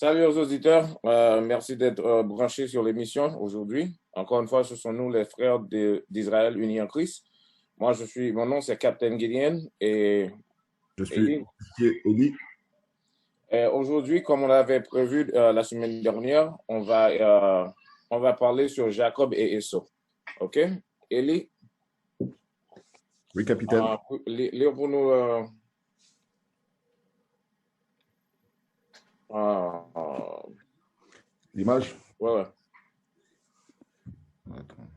Salut aux auditeurs, merci d'être branchés sur l'émission aujourd'hui. Encore une fois, ce sont nous les frères d'Israël unis en Christ. Mon nom c'est Captain Gideon et Je suis Eli. Eli. Aujourd'hui, comme on l'avait prévu la semaine dernière, on va parler sur Jacob et Esau. OK? Eli, Oui, capitaine. lire pour nous L'image. ouais. Attends.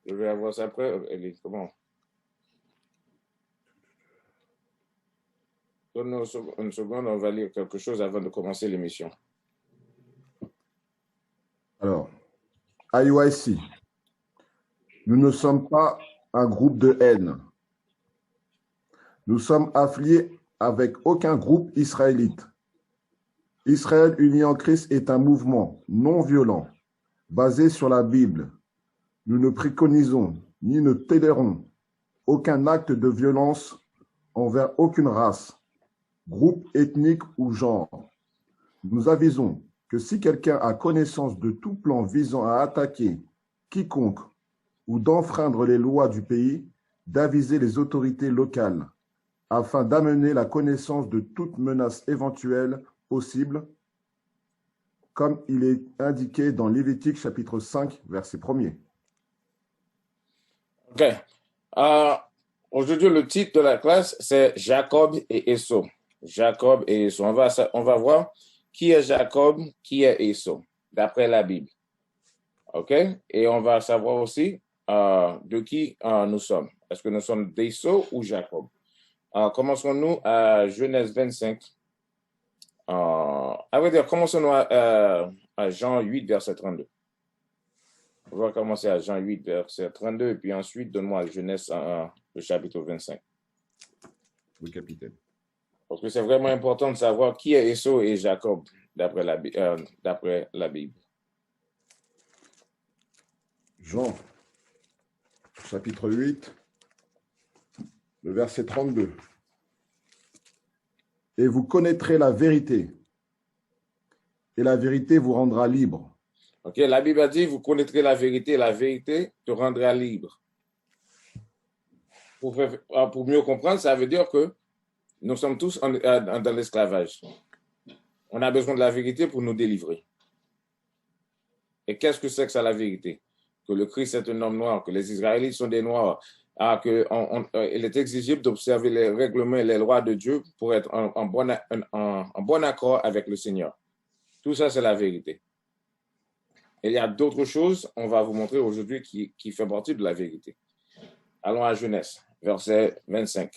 Je vais avoir ça après. Eli, comment? Donne-nous une seconde, on va lire quelque chose avant de commencer l'émission. Alors, IYC. Nous ne sommes pas un groupe de haine. Nous sommes affiliés avec aucun groupe israélite. Israël uni en Christ est un mouvement non violent, basé sur la Bible. Nous ne préconisons ni ne tolérons aucun acte de violence envers aucune race, groupe ethnique ou genre. Nous avisons que si quelqu'un a connaissance de tout plan visant à attaquer quiconque ou d'enfreindre les lois du pays, d'aviser les autorités locales afin d'amener la connaissance de toute menace éventuelle possible, comme il est indiqué dans Lévitique chapitre 5, verset 1er. OK. Aujourd'hui, le titre de la classe, c'est Jacob et Esau. Jacob et Esau. On va voir qui est Jacob, qui est Esau, d'après la Bible. OK? Et on va savoir aussi de qui nous sommes. Est-ce que nous sommes d'Esau ou Jacob? Commençons-nous à Genèse 25. À vrai dire, commençons-nous à Jean 8, verset 32. On va commencer à Jean 8, verset 32, et puis ensuite, donne-moi Genèse 1, le chapitre 25. Oui, capitaine. Parce que c'est vraiment important de savoir qui est Esau et Jacob, d'après la Bible. Jean, chapitre 8, le verset 32. Et vous connaîtrez la vérité, et la vérité vous rendra libre. OK, la Bible a dit, vous connaîtrez la vérité te rendra libre. Pour mieux comprendre, ça veut dire que nous sommes tous dans l'esclavage. On a besoin de la vérité pour nous délivrer. Et qu'est-ce que c'est que ça, la vérité? Que le Christ est un homme noir, que les Israélites sont des noirs, qu'il est exigible d'observer les règlements et les lois de Dieu pour être en bon accord avec le Seigneur. Tout ça, c'est la vérité. Et il y a d'autres choses, on va vous montrer aujourd'hui, qui fait partie de la vérité. Allons à Genèse, verset 25.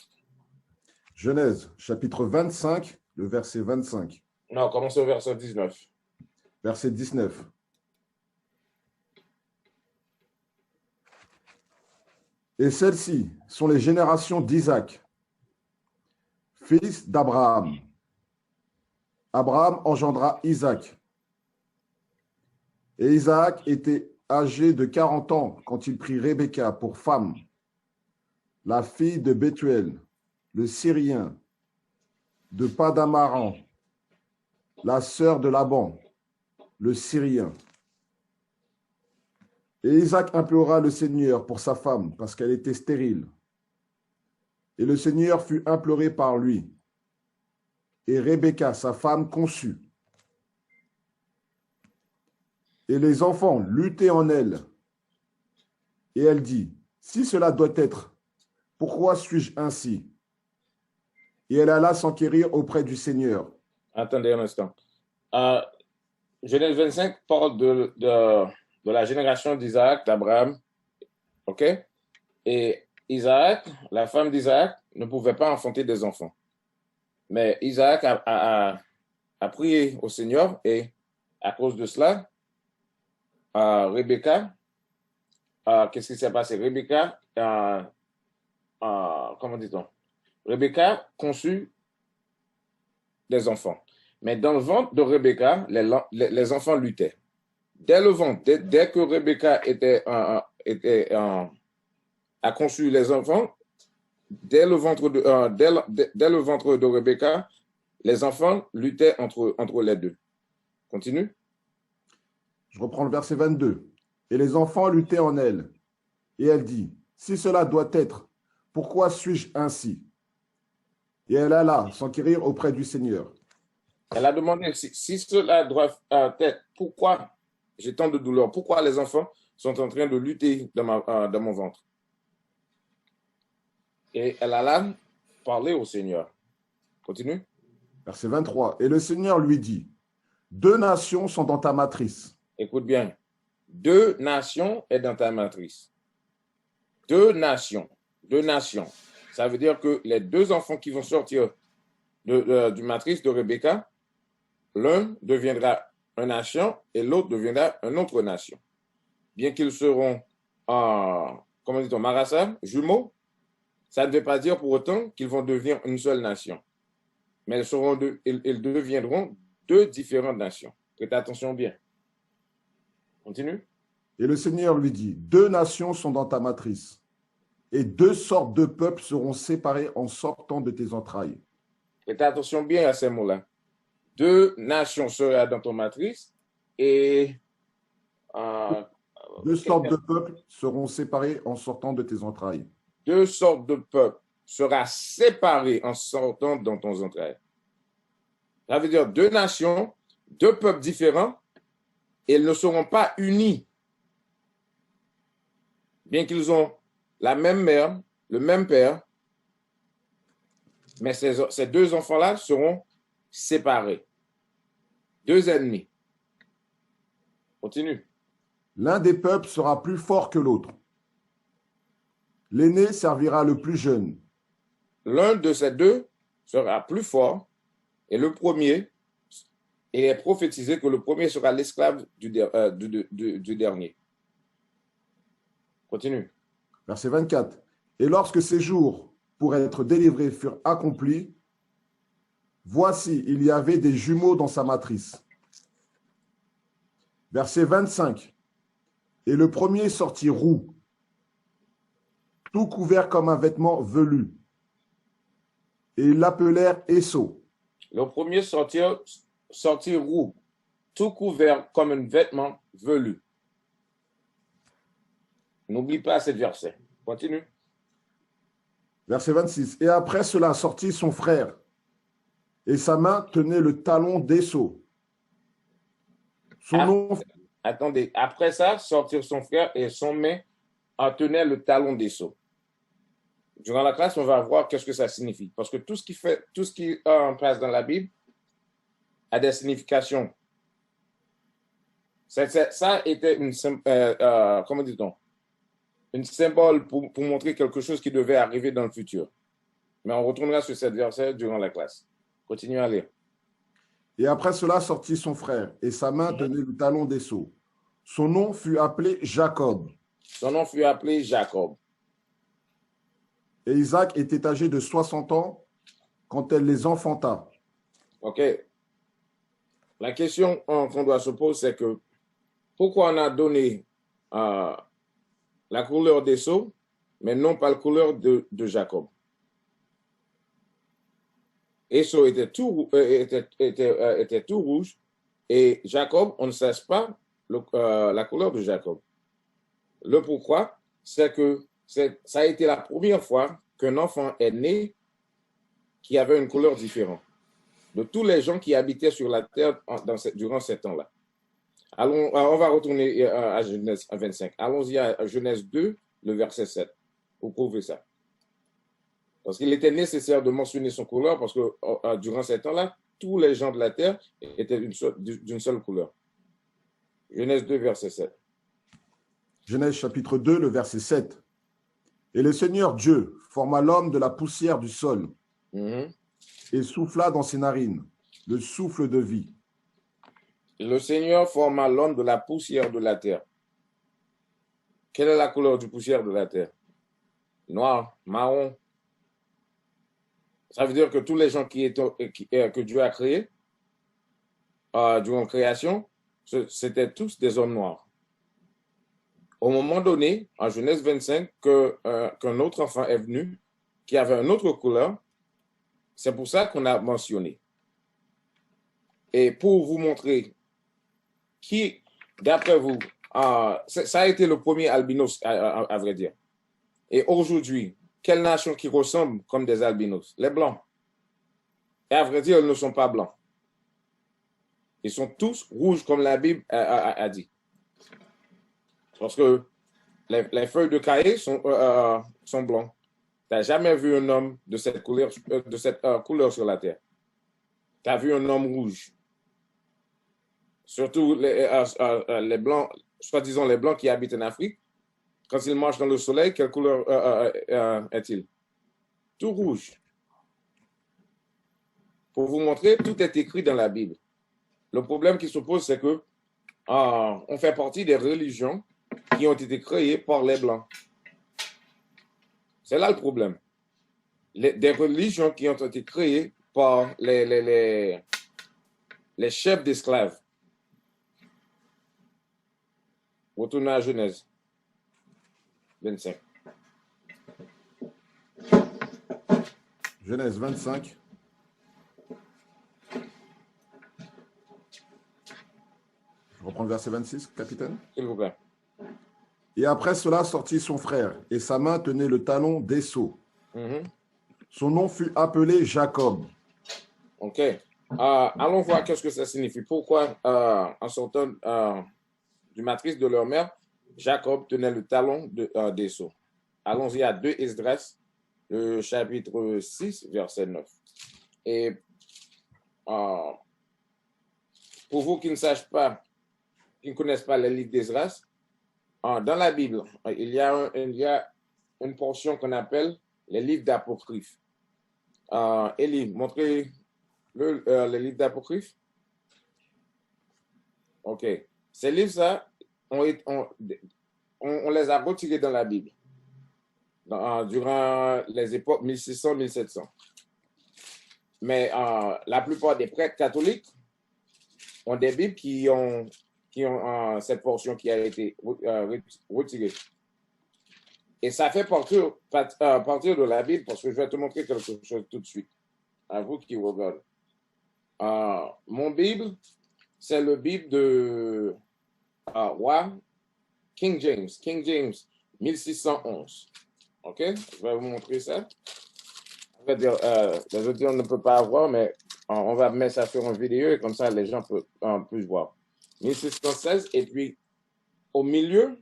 Genèse, chapitre 25, le verset 25. Non, commençons au verset 19. Verset 19. Et celles-ci sont les générations d'Isaac, fils d'Abraham. Abraham engendra Isaac. Et Isaac était âgé de 40 ans quand il prit Rebecca pour femme, la fille de Bethuel, le Syrien, de Padamaran, la sœur de Laban, le Syrien. Et Isaac implora le Seigneur pour sa femme, parce qu'elle était stérile. Et le Seigneur fut imploré par lui. Et Rebecca, sa femme, conçut. Et les enfants luttaient en elle. Et elle dit, si cela doit être, pourquoi suis-je ainsi? Et elle alla s'enquérir auprès du Seigneur. Attendez un instant. Genèse 25 parle de la génération d'Isaac, d'Abraham. OK? Et Isaac, la femme d'Isaac, ne pouvait pas enfanter des enfants. Mais Isaac a prié au Seigneur et à cause de cela, Rebecca, qu'est-ce qui s'est passé? Rebecca, comment dit-on? Rebecca conçut des enfants. Mais dans le ventre de Rebecca, les enfants luttaient. Dès le ventre, dès que Rebecca a conçu les enfants, dès le ventre dès le ventre de Rebecca, les enfants luttaient entre les deux. Continue. Je reprends le verset 22. Et les enfants luttaient en elle. Et elle dit, si cela doit être, pourquoi suis-je ainsi? Et elle alla s'enquérir auprès du Seigneur. Elle a demandé si cela doit être, pourquoi j'ai tant de douleur, pourquoi les enfants sont en train de lutter dans mon ventre. Et elle alla parler au Seigneur. Continue. Verset 23. Et le Seigneur lui dit, 2 nations sont dans ta matrice. Écoute bien. 2 nations est dans ta matrice. 2 nations. 2 nations. Ça veut dire que les 2 enfants qui vont sortir du matrice de Rebecca, l'un deviendra une nation et l'autre deviendra une autre nation. Bien qu'ils seront, comment dit-on, marassa, jumeaux, ça ne veut pas dire pour autant qu'ils vont devenir une seule nation. Mais ils deviendront 2 différentes nations. Prête attention bien. Continue. Et le Seigneur lui dit, 2 nations sont dans ta matrice, et 2 sortes de peuples seront séparés en sortant de tes entrailles. Prête attention bien à ces mots-là. 2 nations seront dans ton matrice, et 2 sortes de peuples seront séparés en sortant de tes entrailles. 2 sortes de peuples seront séparés en sortant dans ton entrailles. Ça veut dire 2 nations, 2 peuples différents, et ils ne seront pas unis. Bien qu'ils ont la même mère, le même père, mais ces 2 enfants-là seront séparés. 2 ennemis. Continue. L'un des peuples sera plus fort que l'autre. L'aîné servira le plus jeune. L'un de ces 2 sera plus fort, et le premier, il est prophétisé que le premier sera l'esclave du dernier. Continue. Verset 24. Et lorsque ces jours pour être délivrés furent accomplis, voici, il y avait des jumeaux dans sa matrice. Verset 25. Et le premier sortit roux, tout couvert comme un vêtement velu. Et ils l'appelèrent Ésaü. Le premier sortit roux, tout couvert comme un vêtement velu. N'oublie pas ce verset. Continue. Verset 26. Et après cela sortit son frère, et sa main tenait le talon d'Ésaü. Son nom... Attendez, après ça, sortir son frère et son main en tenait le talon d'Ésaü. Durant la classe, on va voir qu'est-ce que ça signifie. Parce que tout ce qui passe dans la Bible a des significations. Ça était comment dit-on? Une symbole pour montrer quelque chose qui devait arriver dans le futur. Mais on retournera sur cette verset durant la classe. Continuez à lire. Et après cela sortit son frère, et sa main tenait le talon d'Ésaü. Son nom fut appelé Jacob. Son nom fut appelé Jacob. Et Isaac était âgé de 60 ans quand elle les enfanta. OK. La question qu'on doit se poser, c'est que pourquoi on a donné la couleur d'Ésaü, mais non pas la couleur de Jacob? Ésaü était tout rouge, et Jacob, on ne sache pas la couleur de Jacob. Le pourquoi, c'est que ça a été la première fois qu'un enfant est né qui avait une couleur différente de tous les gens qui habitaient sur la terre durant ces temps-là. On va retourner à Genèse 25. Allons-y à Genèse 2, le verset 7, pour prouver ça. Parce qu'il était nécessaire de mentionner son couleur, parce que durant ces temps-là, tous les gens de la terre étaient d'une seule couleur. Genèse 2, verset 7. Genèse chapitre 2, le verset 7. Et le Seigneur Dieu forma l'homme de la poussière du sol et souffla dans ses narines le souffle de vie. Le Seigneur forma l'homme de la poussière de la terre. Quelle est la couleur du poussière de la terre? Noir, marron. Ça veut dire que tous les gens que Dieu a créés durant la création, c'était tous des hommes noirs. Au moment donné, en Genèse 25, qu'un autre enfant est venu, qui avait une autre couleur. C'est pour ça qu'on a mentionné. Et pour vous montrer qui, d'après vous, ça a été le premier albinos, à vrai dire. Et aujourd'hui, quelle nation qui ressemble comme des albinos? Les Blancs. Et à vrai dire, ils ne sont pas blancs. Ils sont tous rouges, comme la Bible a dit. Parce que les feuilles de cahier sont blancs. Tu n'as jamais vu un homme de cette couleur sur la terre. Tu as vu un homme rouge. Surtout les blancs, soi-disant les blancs qui habitent en Afrique. Quand ils marchent dans le soleil, quelle couleur est-il? Tout rouge. Pour vous montrer, tout est écrit dans la Bible. Le problème qui se pose, c'est que on fait partie des religions qui ont été créées par les Blancs. C'est là le problème. Des religions qui ont été créées par les chefs d'esclaves. Retournez à Genèse 25. Genèse 25. Je reprends le verset 26, capitaine. S'il vous plaît. Et après cela sortit son frère, et sa main tenait le talon d'Ésaü. Son nom fut appelé Jacob. OK. Allons voir qu'est-ce que ça signifie. Pourquoi, en sortant du matrice de leur mère, Jacob tenait le talon d'Ésaü. Allons-y à 2 Esdras, le chapitre 6, verset 9. Et pour vous qui ne sachent pas, qui ne connaissent pas les livres d'Esdras, dans la Bible, il y a une portion qu'on appelle les livres d'apocryphes. Élie, montrez les livres d'apocryphes. OK. Ces livres-là, on les a retirés dans la Bible durant les époques 1600-1700. Mais la plupart des prêtres catholiques ont des Bibles qui ont cette portion qui a été retirée. Et ça fait partir de la Bible, parce que je vais te montrer quelque chose tout de suite, à vous qui regardez. Mon Bible, c'est le Bible de roi King James 1611. OK? Je vais vous montrer ça. Les auditeurs ne peuvent pas voir, mais on va mettre ça sur une vidéo et comme ça, les gens peuvent voir. 1616, et puis au milieu,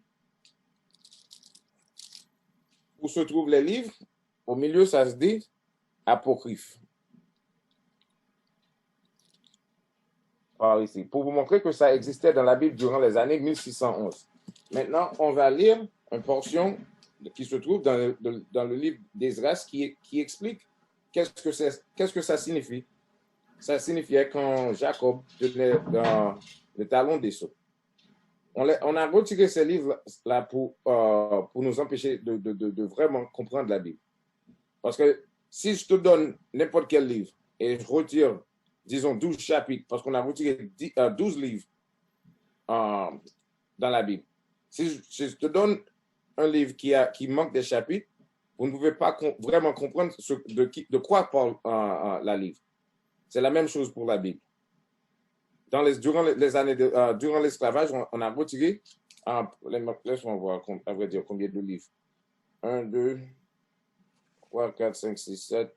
où se trouvent les livres, au milieu, ça se dit apocryphe. Ici, pour vous montrer que ça existait dans la Bible durant les années 1611. Maintenant, on va lire une portion qui se trouve dans le livre d'Esdras qui explique qu'est-ce que ça signifie. Ça signifiait quand Jacob tenait le talon d'Ésaü. On a retiré ces livres-là pour nous empêcher de vraiment comprendre la Bible. Parce que si je te donne n'importe quel livre et je retire, disons, 12 chapitres, parce qu'on a retiré 12 livres dans la Bible. Si je te donne un livre qui manque des chapitres, vous ne pouvez pas vraiment comprendre de quoi parle la livre. C'est la même chose pour la Bible. Durant l'esclavage, on a retiré, laisse-moi voir, à vrai dire, combien de livres. 1, 2, 3, 4, 5, 6, 7,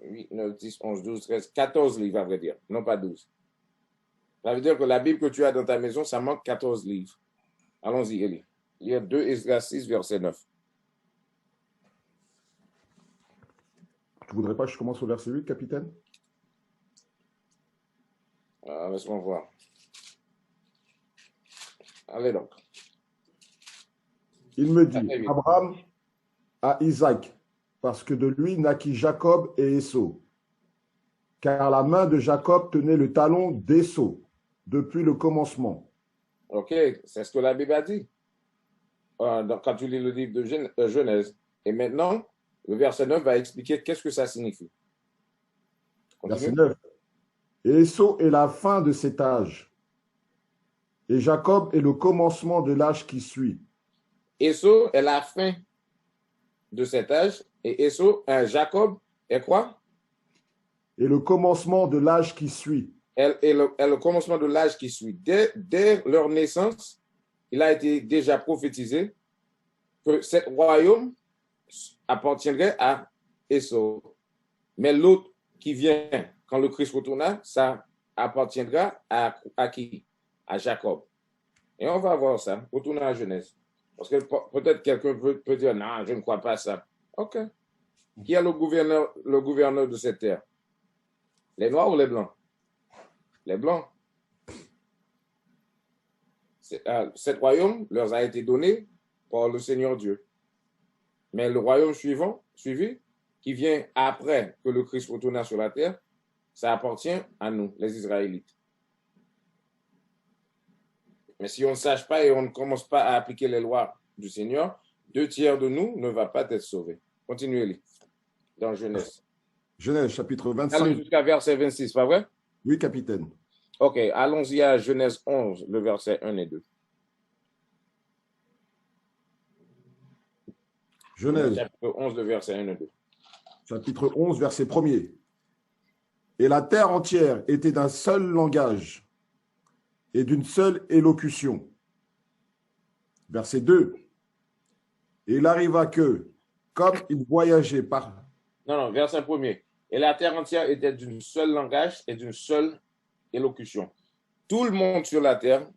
8, 9, 10, 11, 12, 13, 14 livres, à vrai dire, non pas 12. Ça veut dire que la Bible que tu as dans ta maison, ça manque 14 livres. Allons-y, Élie. Lire 2 Esdras 6, verset 9. Tu voudrais pas que je commence au verset 8, capitaine? Laisse-moi voir. Allez donc. Il me dit, Abraham à Isaac, parce que de lui naquit Jacob et Ésaü. Car la main de Jacob tenait le talon d'Ésaü depuis le commencement. OK, c'est ce que la Bible a dit. Quand tu lis le livre de Genèse. Et maintenant, le verset 9 va expliquer qu'est-ce que ça signifie. Verset 9. Et Ésaü est la fin de cet âge, et Jacob est le commencement de l'âge qui suit. Ésaü est la fin de cet âge, et Jacob est quoi? Et le commencement de l'âge qui suit. Et le commencement de l'âge qui suit. Dès leur naissance, il a été déjà prophétisé que ce royaume appartiendrait à Esau. Mais l'autre qui vient, quand le Christ retourna, ça appartiendra à qui? À Jacob. Et on va voir ça. Retournons à Genèse. Parce que peut-être quelqu'un peut dire, non, je ne crois pas ça. OK. Qui est le gouverneur de cette terre? Les Noirs ou les Blancs? Les Blancs. Cet royaume leur a été donné par le Seigneur Dieu. Mais le royaume suivi, qui vient après que le Christ retourna sur la terre, ça appartient à nous, les Israélites. Mais si on ne sache pas et on ne commence pas à appliquer les lois du Seigneur, 2/3 de nous ne va pas être sauvés. Continuez-les dans Genèse. Genèse, chapitre 25. Allez jusqu'à verset 26, pas vrai? Oui, capitaine. OK, allons-y à Genèse 11, le verset 1 et 2. Genèse, chapitre 11, le verset 1 et 2. Chapitre 11, verset 1er. Et la terre entière était d'un seul langage et d'une seule élocution. Verset 2. Et il arriva que, comme il voyageait par... Non, verset 1er. Et la terre entière était d'un seul langage et d'une seule élocution. Tout le monde sur la terre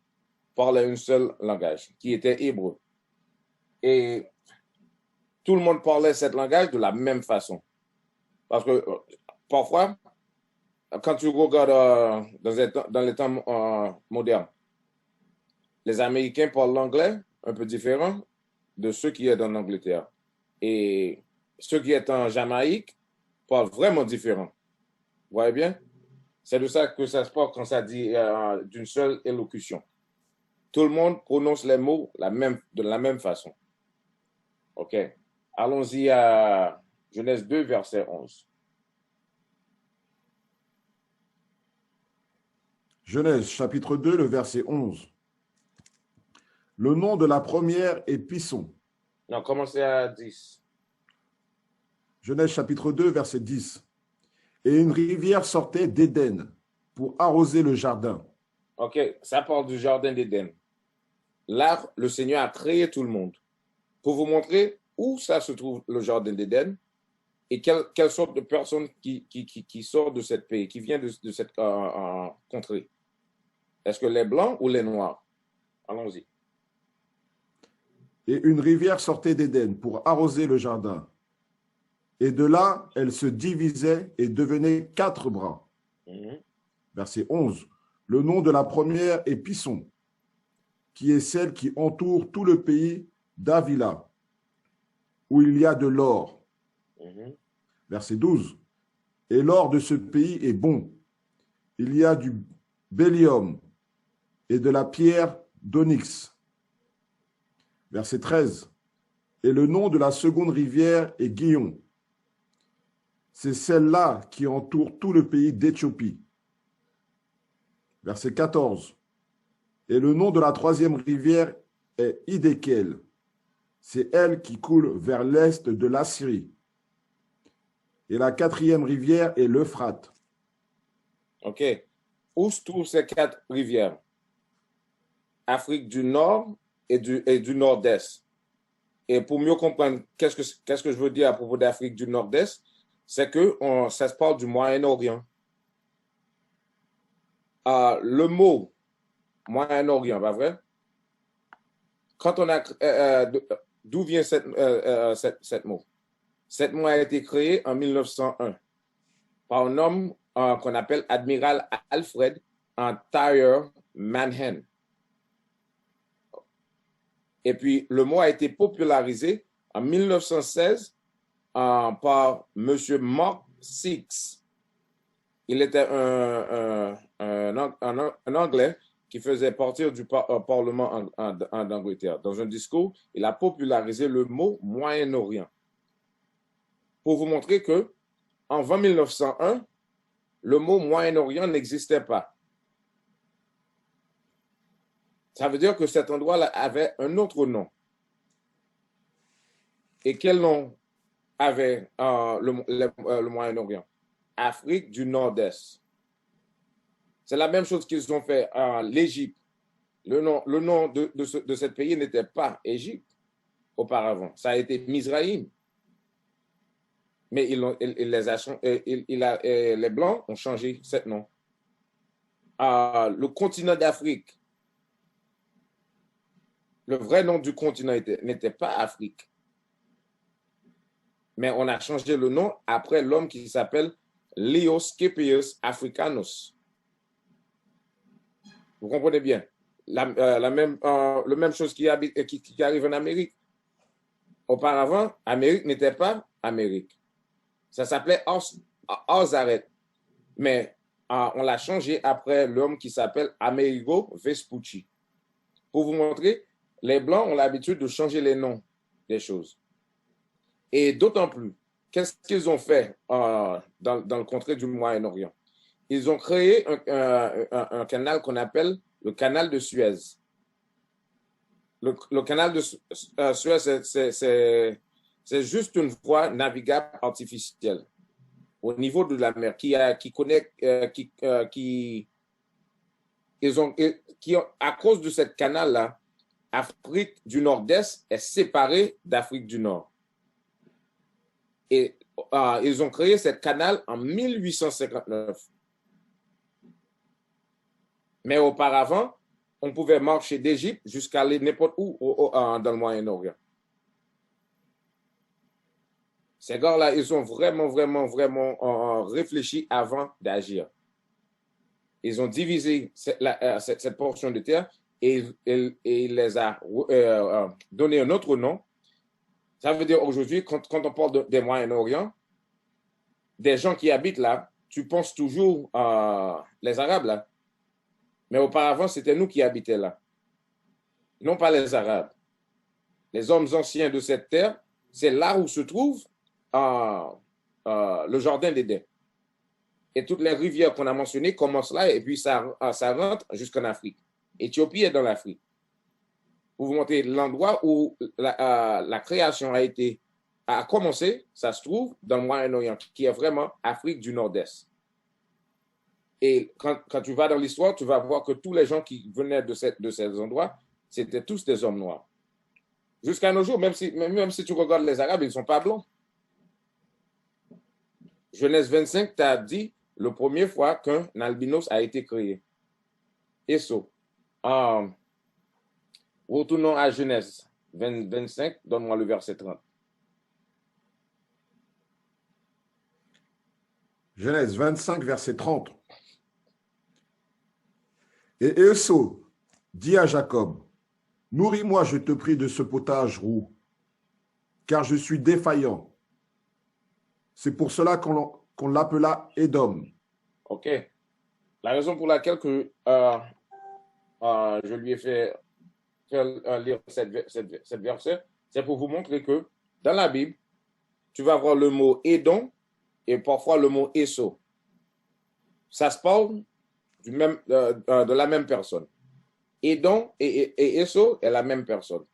parlait un seul langage, qui était hébreu. Et tout le monde parlait ce langage de la même façon. Parce que parfois, quand tu regardes dans les temps modernes, les Américains parlent l'anglais un peu différent de ceux qui sont en Angleterre. Et ceux qui sont en Jamaïque parlent vraiment différent. Vous voyez bien? C'est de ça que ça se passe quand ça dit d'une seule élocution. Tout le monde prononce les mots de la même façon. OK. Allons-y à Genèse 2, verset 11. Genèse, chapitre 2, le verset 11. Le nom de la première est Pisson. Non, commencez à 10. Genèse, chapitre 2, verset 10. Et une rivière sortait d'Éden pour arroser le jardin. OK, ça parle du jardin d'Éden. Là, le Seigneur a créé tout le monde pour vous montrer où ça se trouve, le jardin d'Éden, et quelle sorte de personnes qui sortent de ce pays, qui vient de cette contrée. Est-ce que les Blancs ou les Noirs? Allons-y. Et une rivière sortait d'Éden pour arroser le jardin. Et de là, elle se divisait et devenait 4 bras. Verset 11. Le nom de la première est Pisson, qui est celle qui entoure tout le pays d'Avila, où il y a de l'or. Verset 12. Et l'or de ce pays est bon. Il y a du bélium et de la pierre d'onyx. Verset 13. Et le nom de la seconde rivière est Guillon. C'est celle-là qui entoure tout le pays d'Éthiopie. Verset 14. Et le nom de la troisième rivière est Hidékel. C'est elle qui coule vers l'est de l'Assyrie. Et la quatrième rivière est l'Euphrate. OK. Où se trouvent ces 4 rivières? Afrique du Nord et du Nord-Est. Et pour mieux comprendre qu'est-ce que je veux dire à propos d'Afrique du Nord-Est, c'est que ça se parle du Moyen-Orient. Le mot Moyen-Orient, pas vrai? Quand on a d'où vient cette mot? Cette mot a été créé en 1901 par un homme qu'on appelle Admiral Alfred Thayer Manhen. Et puis le mot a été popularisé en 1916 par M. Mark Six. Il était un Anglais qui faisait partie du Parlement en Angleterre. Dans un discours, il a popularisé le mot Moyen-Orient pour vous montrer que avant 1901, le mot Moyen-Orient n'existait pas. Ça veut dire que cet endroit-là avait un autre nom. Et quel nom avait le Moyen-Orient? Afrique du Nord-Est. C'est la même chose qu'ils ont fait à l'Égypte. Le nom de ce pays n'était pas Égypte auparavant. Ça a été Mizraïm. Mais les Blancs ont changé ce nom. Le continent d'Afrique, le vrai nom du continent n'était pas Afrique. Mais on a changé le nom après l'homme qui s'appelle Leo Scipius Africanus. Vous comprenez bien? La même chose qui arrive en Amérique. Auparavant, Amérique n'était pas Amérique. Ça s'appelait Ozaret. Mais on l'a changé après l'homme qui s'appelle Amerigo Vespucci. Pour vous montrer, les Blancs ont l'habitude de changer les noms des choses. Et d'autant plus, qu'est-ce qu'ils ont fait dans le contrée du Moyen-Orient? Ils ont créé un canal qu'on appelle le canal de Suez. Le canal de Suez, c'est juste une voie navigable artificielle au niveau de la mer qui connecte, à cause de ce canal-là, Afrique du Nord-Est est séparée d'Afrique du Nord. Et ils ont créé ce canal en 1859. Mais auparavant, on pouvait marcher d'Égypte jusqu'à aller n'importe où dans le Moyen-Orient. Ces gars-là, ils ont vraiment réfléchi avant d'agir. Ils ont divisé cette portion de terre et il les a donné un autre nom. Ça veut dire aujourd'hui, quand on parle des Moyen-Orient, des gens qui habitent là, tu penses toujours les Arabes là. Mais auparavant, c'était nous qui habitions là. Non pas les Arabes. Les hommes anciens de cette terre, c'est là où se trouve le jardin d'Éden. Et toutes les rivières qu'on a mentionnées commencent là et puis ça rentre jusqu'en Afrique. Éthiopie est dans l'Afrique. Pour vous montrer l'endroit où la création a commencé, ça se trouve dans le Moyen-Orient, qui est vraiment Afrique du Nord-Est. Et quand tu vas dans l'histoire, tu vas voir que tous les gens qui venaient de ces endroits, c'était tous des hommes noirs. Jusqu'à nos jours, même si tu regardes les Arabes, ils ne sont pas blancs. Genèse 25 t'a dit la première fois qu'un albinos a été créé. Et ça, retournons à Genèse 25, donne-moi le verset 30. Genèse 25, verset 30. Et Ésaü dit à Jacob, « Nourris-moi, je te prie, de ce potage roux, car je suis défaillant. » C'est pour cela qu'on l'appela Édom. OK. La raison pour laquelle je lui ai fait lire cette verset, c'est pour vous montrer que dans la Bible, tu vas voir le mot Édom et parfois le mot Ésaü. Ça se parle de la même personne. Édom et Ésaü est la même personne.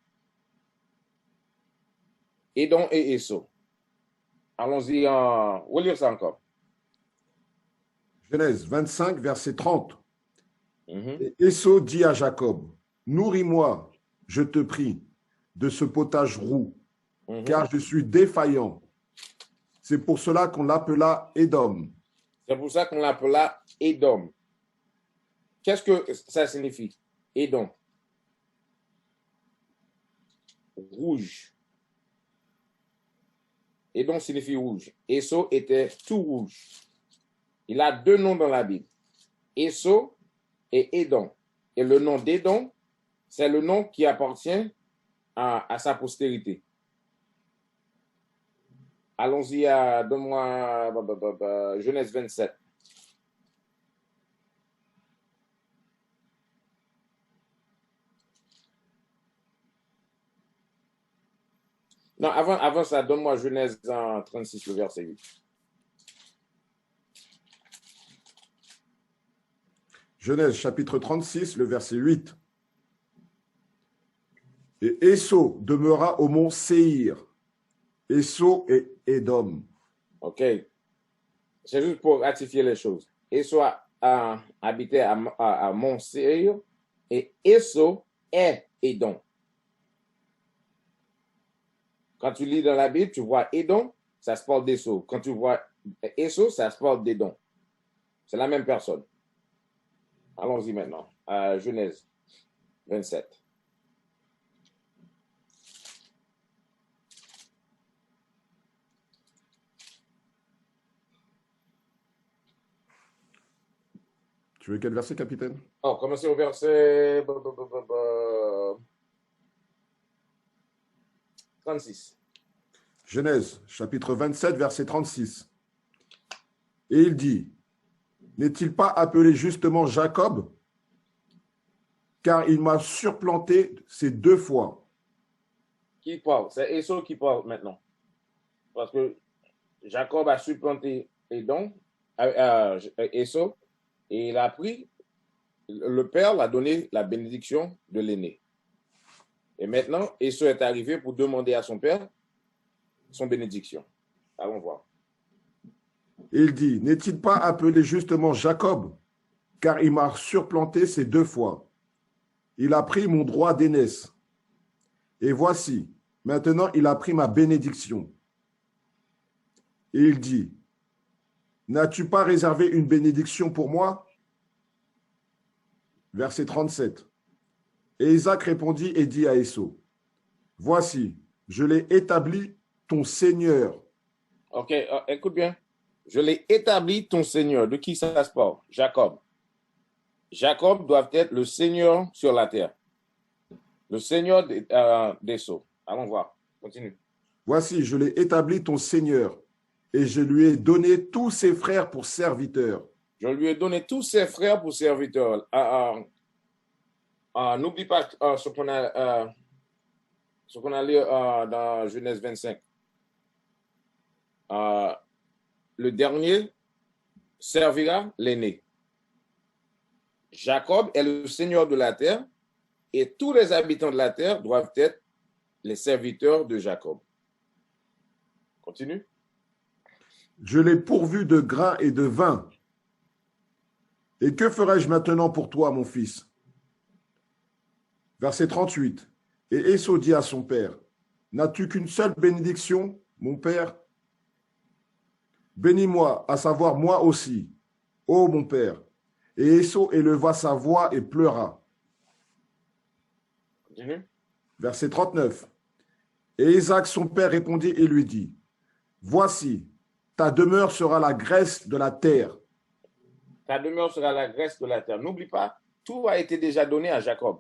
Édom et Ésaü. Allons-y, on va lire ça encore. Genèse 25, verset 30. Et Ésaü dit à Jacob, « Nourris-moi, je te prie, de ce potage roux, car je suis défaillant. » C'est pour cela qu'on l'appela Édom. C'est pour ça qu'on l'appela Édom. Qu'est-ce que ça signifie? Édom. Rouge. Édom signifie rouge. Ésaü était tout rouge. Il a deux noms dans la Bible. Ésaü et Édom. Et le nom d'Édom, c'est le nom qui appartient à sa postérité. Allons-y donne-moi Genèse 27. Non, avant ça, donne-moi Genèse 36, le verset 8. Genèse chapitre 36, le verset 8. Et Ésaü demeura au mont Séhir, Esau et Édom. OK. C'est juste pour ratifier les choses. Esau habitait à Mont Seir et Esau est Édom. Quand tu lis dans la Bible, tu vois Édom, ça se parle d'Esau. Quand tu vois Esau, ça se parle d'Édom. C'est la même personne. Allons-y maintenant. Genèse 27. Tu veux quel verset, capitaine? Oh, commencez au verset 36. Genèse, chapitre 27, verset 36. Et il dit, n'est-il pas appelé justement Jacob? Car il m'a supplanté ces 2 fois. Qui parle? C'est Esau qui parle maintenant. Parce que Jacob a supplanté Édom, Esau, et il a pris, le père l'a donné la bénédiction de l'aîné. Et maintenant, Esau est arrivé pour demander à son père son bénédiction. Allons voir. Il dit, n'est-il pas appelé justement Jacob? Car il m'a supplanté ces 2 fois. Il a pris mon droit d'aînesse. Et voici, maintenant il a pris ma bénédiction. Et il dit, n'as-tu pas réservé une bénédiction pour moi? Verset 37. Et Isaac répondit et dit à Esau, voici, je l'ai établi ton Seigneur. Ok, écoute bien. Je l'ai établi ton Seigneur. De qui ça se parle? Jacob. Jacob doit être le Seigneur sur la terre. Le Seigneur d'Esau. Allons voir. Continue. Voici, je l'ai établi ton Seigneur, et je lui ai donné tous ses frères pour serviteurs. Je lui ai donné tous ses frères pour serviteurs. N'oublie pas ce qu'on a lu dans Genèse 25. Le dernier servira l'aîné. Jacob est le Seigneur de la terre et tous les habitants de la terre doivent être les serviteurs de Jacob. Continue. Je l'ai pourvu de grain et de vin. Et que ferai-je maintenant pour toi, mon fils? Verset 38. Et Esau dit à son père, n'as-tu qu'une seule bénédiction, mon père? Bénis-moi, à savoir moi aussi, ô mon père. Et Esau éleva sa voix et pleura. Continue. Verset 39. Et Isaac, son père, répondit et lui dit, voici, ta demeure sera la graisse de la terre. Ta demeure sera la graisse de la terre. N'oublie pas, tout a été déjà donné à Jacob.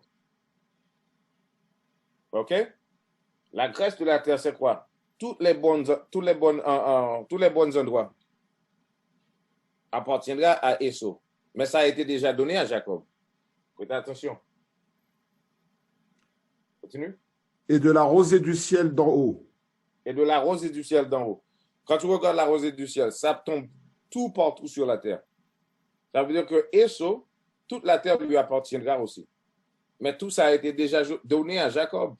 OK? La graisse de la terre, c'est quoi? Tous les bons endroits appartiendra à Esau. Mais ça a été déjà donné à Jacob. Faites attention. Continue. Et de la rosée du ciel d'en haut. Et de la rosée du ciel d'en haut. Quand tu regardes la rosée du ciel, ça tombe tout partout sur la terre. Ça veut dire que Esau, toute la terre lui appartiendra aussi. Mais tout ça a été déjà donné à Jacob.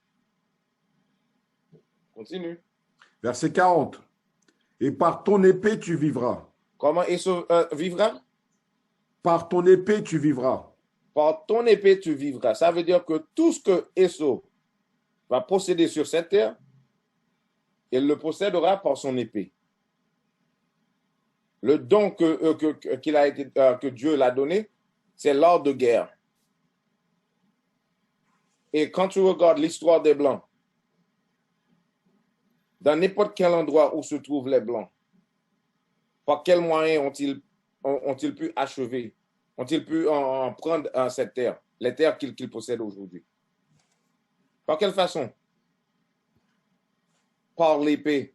Continue. Verset 40. Et par ton épée tu vivras. Comment Esau vivra? Par ton épée tu vivras. Par ton épée tu vivras. Ça veut dire que tout ce que Esau va posséder sur cette terre, il le possédera par son épée. Le don que Dieu l'a donné, c'est l'art de guerre. Et quand tu regardes l'histoire des Blancs, dans n'importe quel endroit où se trouvent les Blancs, par quels moyens ont-ils pu achever, ont-ils pu en prendre cette terre, les terres qu'ils possèdent aujourd'hui? Par quelle façon? Par l'épée.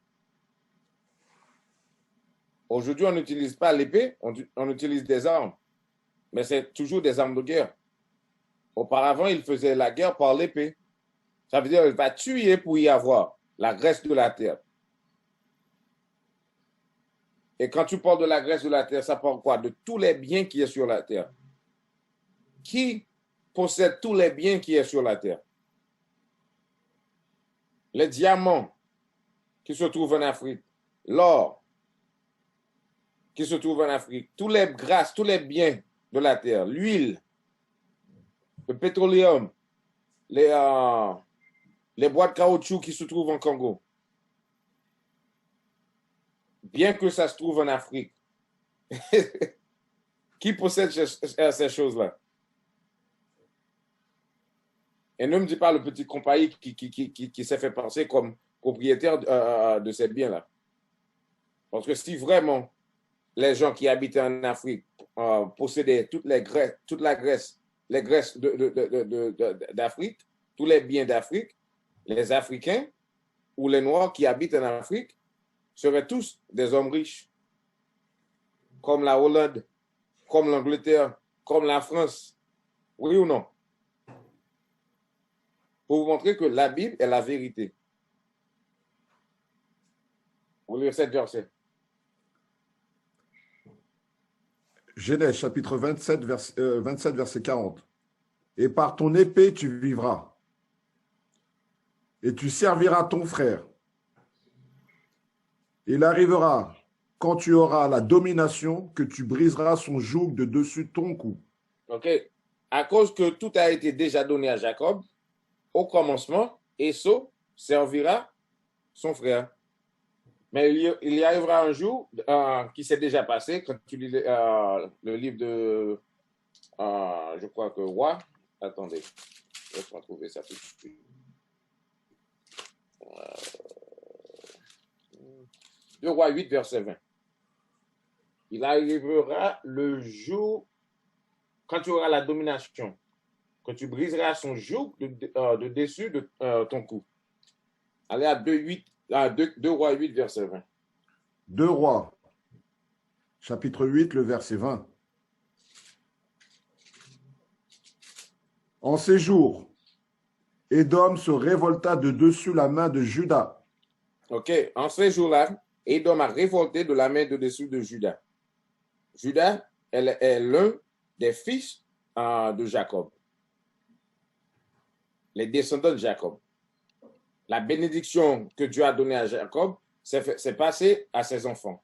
Aujourd'hui, on n'utilise pas l'épée, on utilise des armes, mais c'est toujours des armes de guerre. Auparavant, il faisait la guerre par l'épée. Ça veut dire qu'il va tuer pour y avoir la graisse de la terre. Et quand tu parles de la graisse de la terre, ça parle quoi? De tous les biens qui sont sur la terre. Qui possède tous les biens qui sont sur la terre? Les diamants qui se trouve en Afrique, l'or qui se trouve en Afrique, tous les grâces, tous les biens de la terre, l'huile, le pétroleum, les bois de caoutchouc qui se trouvent en Congo, bien que ça se trouve en Afrique, qui possède ces choses-là? Et ne me dis pas le petit compagnie qui s'est fait penser comme propriétaire de ces biens-là. Parce que si vraiment les gens qui habitaient en Afrique possédaient toute la graisse, les graisses d'Afrique, tous les biens d'Afrique, les Africains ou les Noirs qui habitent en Afrique seraient tous des hommes riches, comme la Hollande, comme l'Angleterre, comme la France. Oui ou non? Pour vous montrer que la Bible est la vérité. Vous lire cette verset. Genèse chapitre 27, verset 40. Et par ton épée tu vivras, et tu serviras ton frère. Il arrivera, quand tu auras la domination, que tu briseras son joug de dessus ton cou. OK. À cause que tout a été déjà donné à Jacob, au commencement, Esau servira son frère. Mais il y arrivera un jour qui s'est déjà passé, quand tu lis le livre de, je crois que Roi, attendez, laisse-moi trouver ça tout de suite. 2 Rois 8, verset 20. Il arrivera le jour, quand tu auras la domination, que tu briseras son joug de dessus de ton cou. Allez à 2 Rois 8, verset 20. 2 Rois, chapitre 8, le verset 20. En ces jours, Édom se révolta de dessus la main de Juda. OK. En ces jours-là, Édom a révolté de la main de dessus de Juda. Juda est l'un des fils de Jacob. Les descendants de Jacob. La bénédiction que Dieu a donnée à Jacob, c'est passé à ses enfants.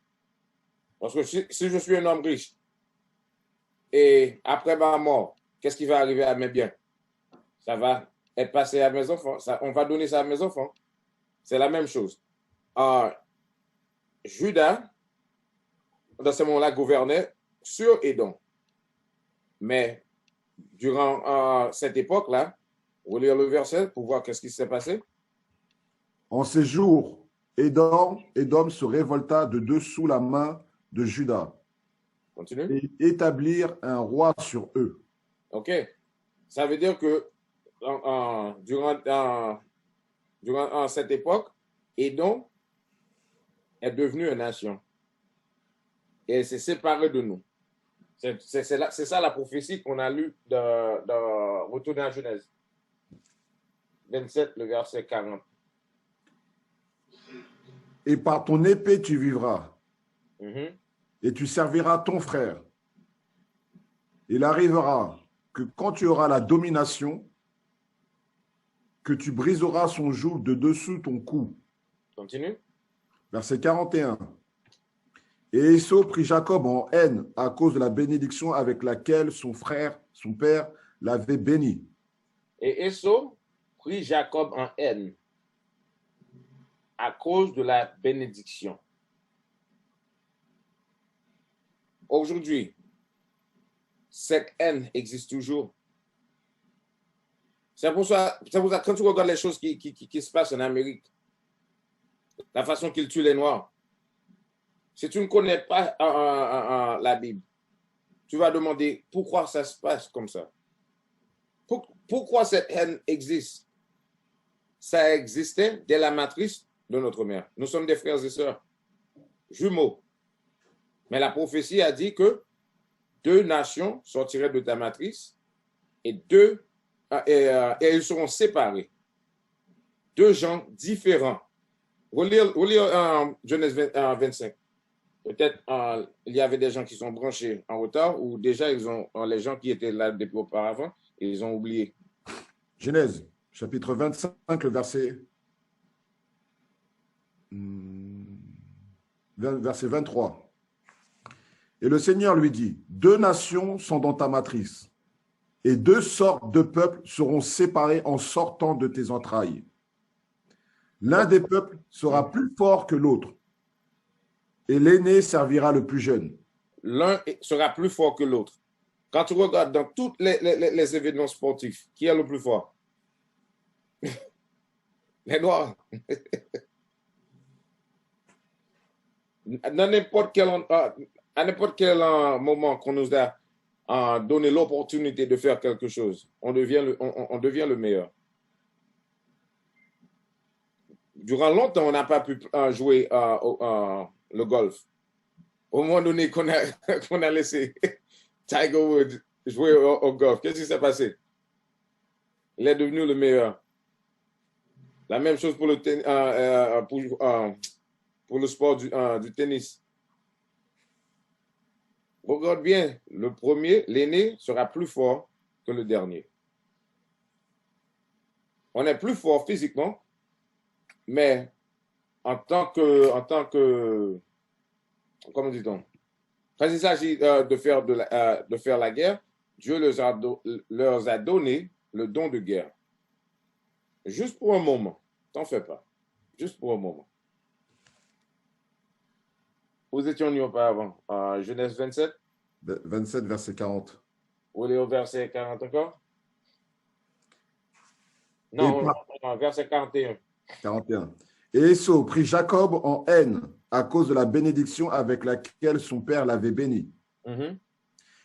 Parce que si je suis un homme riche et après ma mort, qu'est-ce qui va arriver à mes biens? Ça va être passé à mes enfants. On va donner ça à mes enfants. C'est la même chose. Juda, dans ce moment-là, gouvernait sur Édom. Mais durant cette époque-là, vous lire le verset pour voir qu'est-ce qui s'est passé. En ces jours, Édom se révolta de dessous la main de Juda. Continue. Et établir un roi sur eux. OK. Ça veut dire que durant cette époque, Édom est devenu une nation. Et s'est séparé de nous. C'est ça la prophétie qu'on a lue dans Retour dans la Genèse 27, le verset 40. Et par ton épée tu vivras, et tu serviras ton frère. Il arrivera que quand tu auras la domination, que tu briseras son joug de dessous ton cou. Continue. Verset 41. Et Esau prit Jacob en haine à cause de la bénédiction avec laquelle son père, l'avait béni. Et Esau prit Jacob en haine à cause de la bénédiction. Aujourd'hui, cette haine existe toujours. C'est pour ça, quand tu regardes les choses qui se passent en Amérique, la façon qu'ils tuent les Noirs, si tu ne connais pas la Bible, tu vas demander pourquoi ça se passe comme ça. Pourquoi cette haine existe? Ça existait dès la matrice de notre mère. Nous sommes des frères et sœurs, jumeaux. Mais la prophétie a dit que 2 nations sortiraient de ta matrice et ils seront séparés. 2 gens différents. Relire Genèse 25. Peut-être il y avait des gens qui sont branchés en retard ou déjà les gens qui étaient là depuis auparavant, ils ont oublié. Genèse, chapitre 25, le verset verset 23. Et le Seigneur lui dit, 2 nations sont dans ta matrice, et 2 sortes de peuples seront séparés en sortant de tes entrailles. L'un des peuples sera plus fort que l'autre, et l'aîné servira le plus jeune. L'un sera plus fort que l'autre. Quand tu regardes dans tous les événements sportifs, qui est le plus fort? Les Noirs. À n'importe quel moment qu'on nous a donné l'opportunité de faire quelque chose, on devient le meilleur. Durant longtemps, on n'a pas pu jouer le golf. Au moment donné qu'on a laissé Tiger Woods jouer au golf, qu'est-ce qui s'est passé? Il est devenu le meilleur. La même chose pour le sport du tennis. Regarde bien, le premier, l'aîné, sera plus fort que le dernier. On est plus fort physiquement, mais en tant que comment dit-on? Quand il s'agit de faire la guerre, Dieu leur a donné le don de guerre. Juste pour un moment. T'en fais pas. Juste pour un moment. Où étions-nous auparavant? Genèse 27? 27, verset 40. Ou est au verset 40 encore? Non, verset 41. 41. Et Ésaü prit Jacob en haine à cause de la bénédiction avec laquelle son père l'avait béni.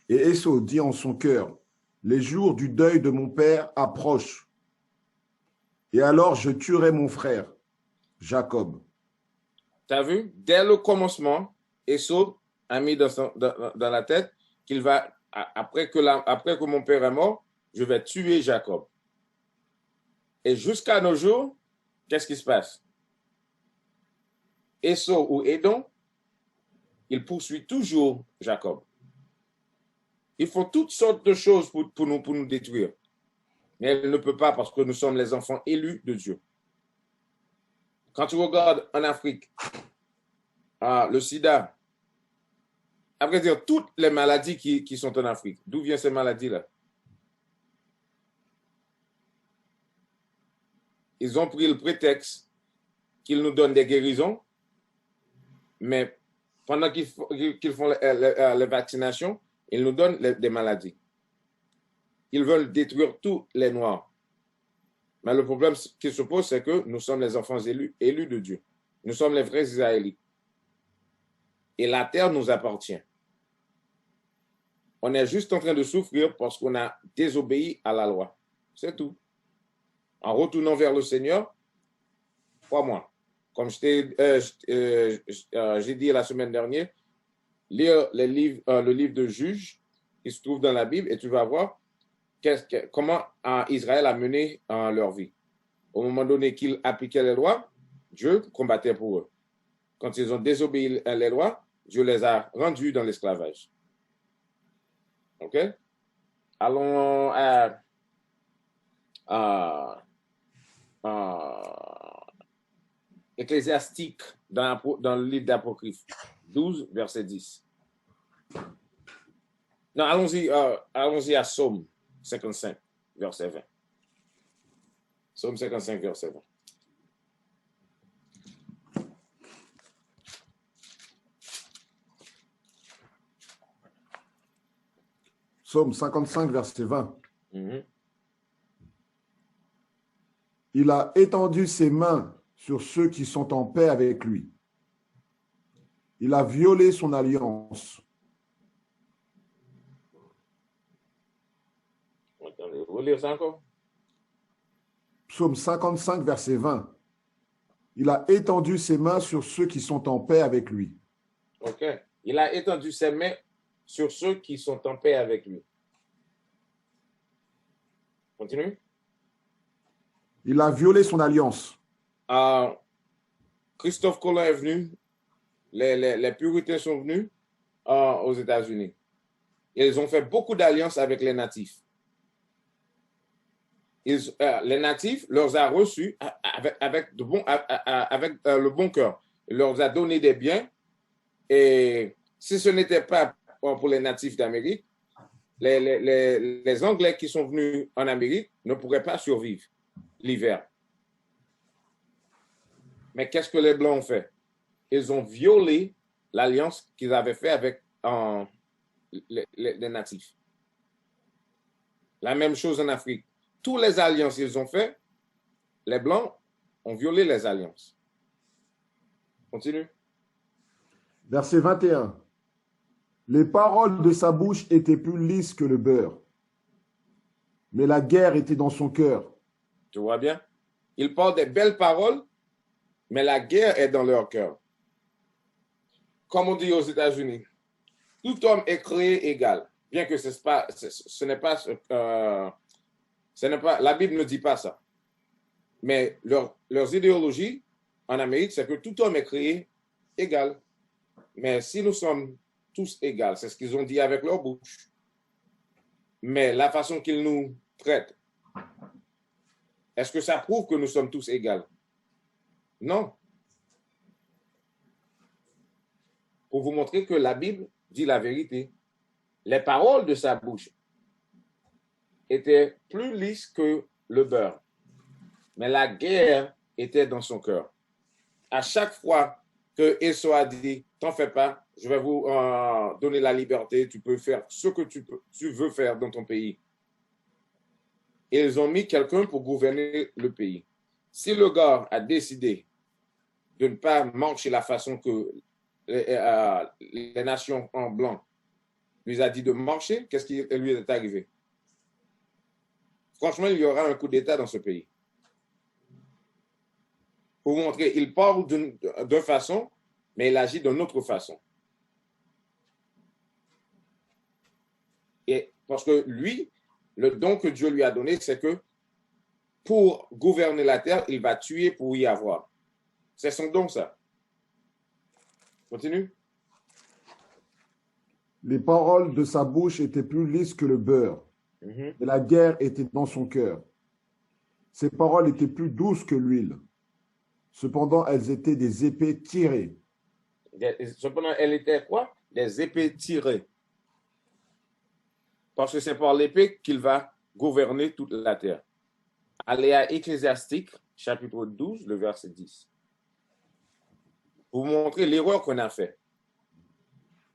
Et Ésaü dit en son cœur, les jours du deuil de mon père approchent. Et alors je tuerai mon frère, Jacob. Tu as vu? Dès le commencement, Ésaü a mis dans la tête qu'il va, après que mon père est mort, je vais tuer Jacob. Et jusqu'à nos jours, qu'est-ce qui se passe? Ésaü ou Édom, il poursuit toujours Jacob. Ils font toutes sortes de choses pour nous détruire. Mais elle ne peut pas parce que nous sommes les enfants élus de Dieu. Quand tu regardes en Afrique, le sida, à vrai dire, toutes les maladies qui sont en Afrique, d'où viennent ces maladies-là? Ils ont pris le prétexte qu'ils nous donnent des guérisons, mais pendant qu'ils font les vaccinations, ils nous donnent des maladies. Ils veulent détruire tous les Noirs. Mais le problème qui se pose, c'est que nous sommes les enfants élus de Dieu. Nous sommes les vrais Israélites. Et la terre nous appartient. On est juste en train de souffrir parce qu'on a désobéi à la loi. C'est tout. En retournant vers le Seigneur, crois-moi, comme j'ai dit la semaine dernière, lire le livre de Juges qui se trouve dans la Bible et tu vas voir comment Israël a mené leur vie. Au moment donné qu'ils appliquaient les lois, Dieu combattait pour eux. Quand ils ont désobéi les lois, Dieu les a rendus dans l'esclavage. OK? Allons à Ecclésiastique dans le livre d'Apocryphe 12, verset 10. Non, allons-y à Psaume 55, verset 20. Psaume 55, verset 20. Psaume 55, verset 20. Il a étendu ses mains sur ceux qui sont en paix avec lui. Il a violé son alliance. Attendez, vous lire ça encore? Psaume 55, verset 20. Il a étendu ses mains sur ceux qui sont en paix avec lui. OK. Il a étendu ses mains sur ceux qui sont en paix avec lui. Continue. Il a violé son alliance. Christophe Colomb est venu. Les Puritains sont venus aux États-Unis. Ils ont fait beaucoup d'alliances avec les natifs. les natifs leur a reçus avec le bon cœur. Il leur a donné des biens. Et si ce n'était pas pour les natifs d'Amérique, les Anglais qui sont venus en Amérique ne pourraient pas survivre l'hiver. Mais qu'est-ce que les Blancs ont fait? Ils ont violé l'alliance qu'ils avaient faite avec les natifs. La même chose en Afrique. Toutes les alliances qu'ils ont faites, les Blancs ont violé les alliances. Continue. Verset 21. Les paroles de sa bouche étaient plus lisses que le beurre, mais la guerre était dans son cœur. Tu vois bien? Ils parlent des belles paroles, mais la guerre est dans leur cœur. Comme on dit aux États-Unis, tout homme est créé égal, bien que ce n'est pas, la Bible ne dit pas ça. Mais leurs idéologies en Amérique, c'est que tout homme est créé égal. Mais si nous sommes tous égaux, c'est ce qu'ils ont dit avec leur bouche. Mais la façon qu'ils nous traitent, est-ce que ça prouve que nous sommes tous égaux? Non. Pour vous montrer que la Bible dit la vérité. Les paroles de sa bouche étaient plus lisses que le beurre, mais la guerre était dans son cœur. À chaque fois que Esau a dit, t'en fais pas, je vais vous donner la liberté, tu peux faire ce que tu veux faire dans ton pays. Et ils ont mis quelqu'un pour gouverner le pays. Si le gars a décidé de ne pas marcher la façon que les nations en blanc lui a dit de marcher, qu'est-ce qui lui est arrivé? Franchement, il y aura un coup d'État dans ce pays. Pour vous montrer, il parle d'une façon, mais il agit d'une autre façon. Et parce que lui, le don que Dieu lui a donné, c'est que pour gouverner la terre, il va tuer pour y avoir. C'est son don, ça. Continue. Les paroles de sa bouche étaient plus lisses que le beurre, et la guerre était dans son cœur. Ses paroles étaient plus douces que l'huile. Cependant, elles étaient des épées tirées. Cependant, elles étaient quoi? Des épées tirées. Parce que c'est par l'épée qu'il va gouverner toute la terre. Allez à Ecclésiastique, chapitre 12, le verset 10. Pour vous montrer l'erreur qu'on a fait.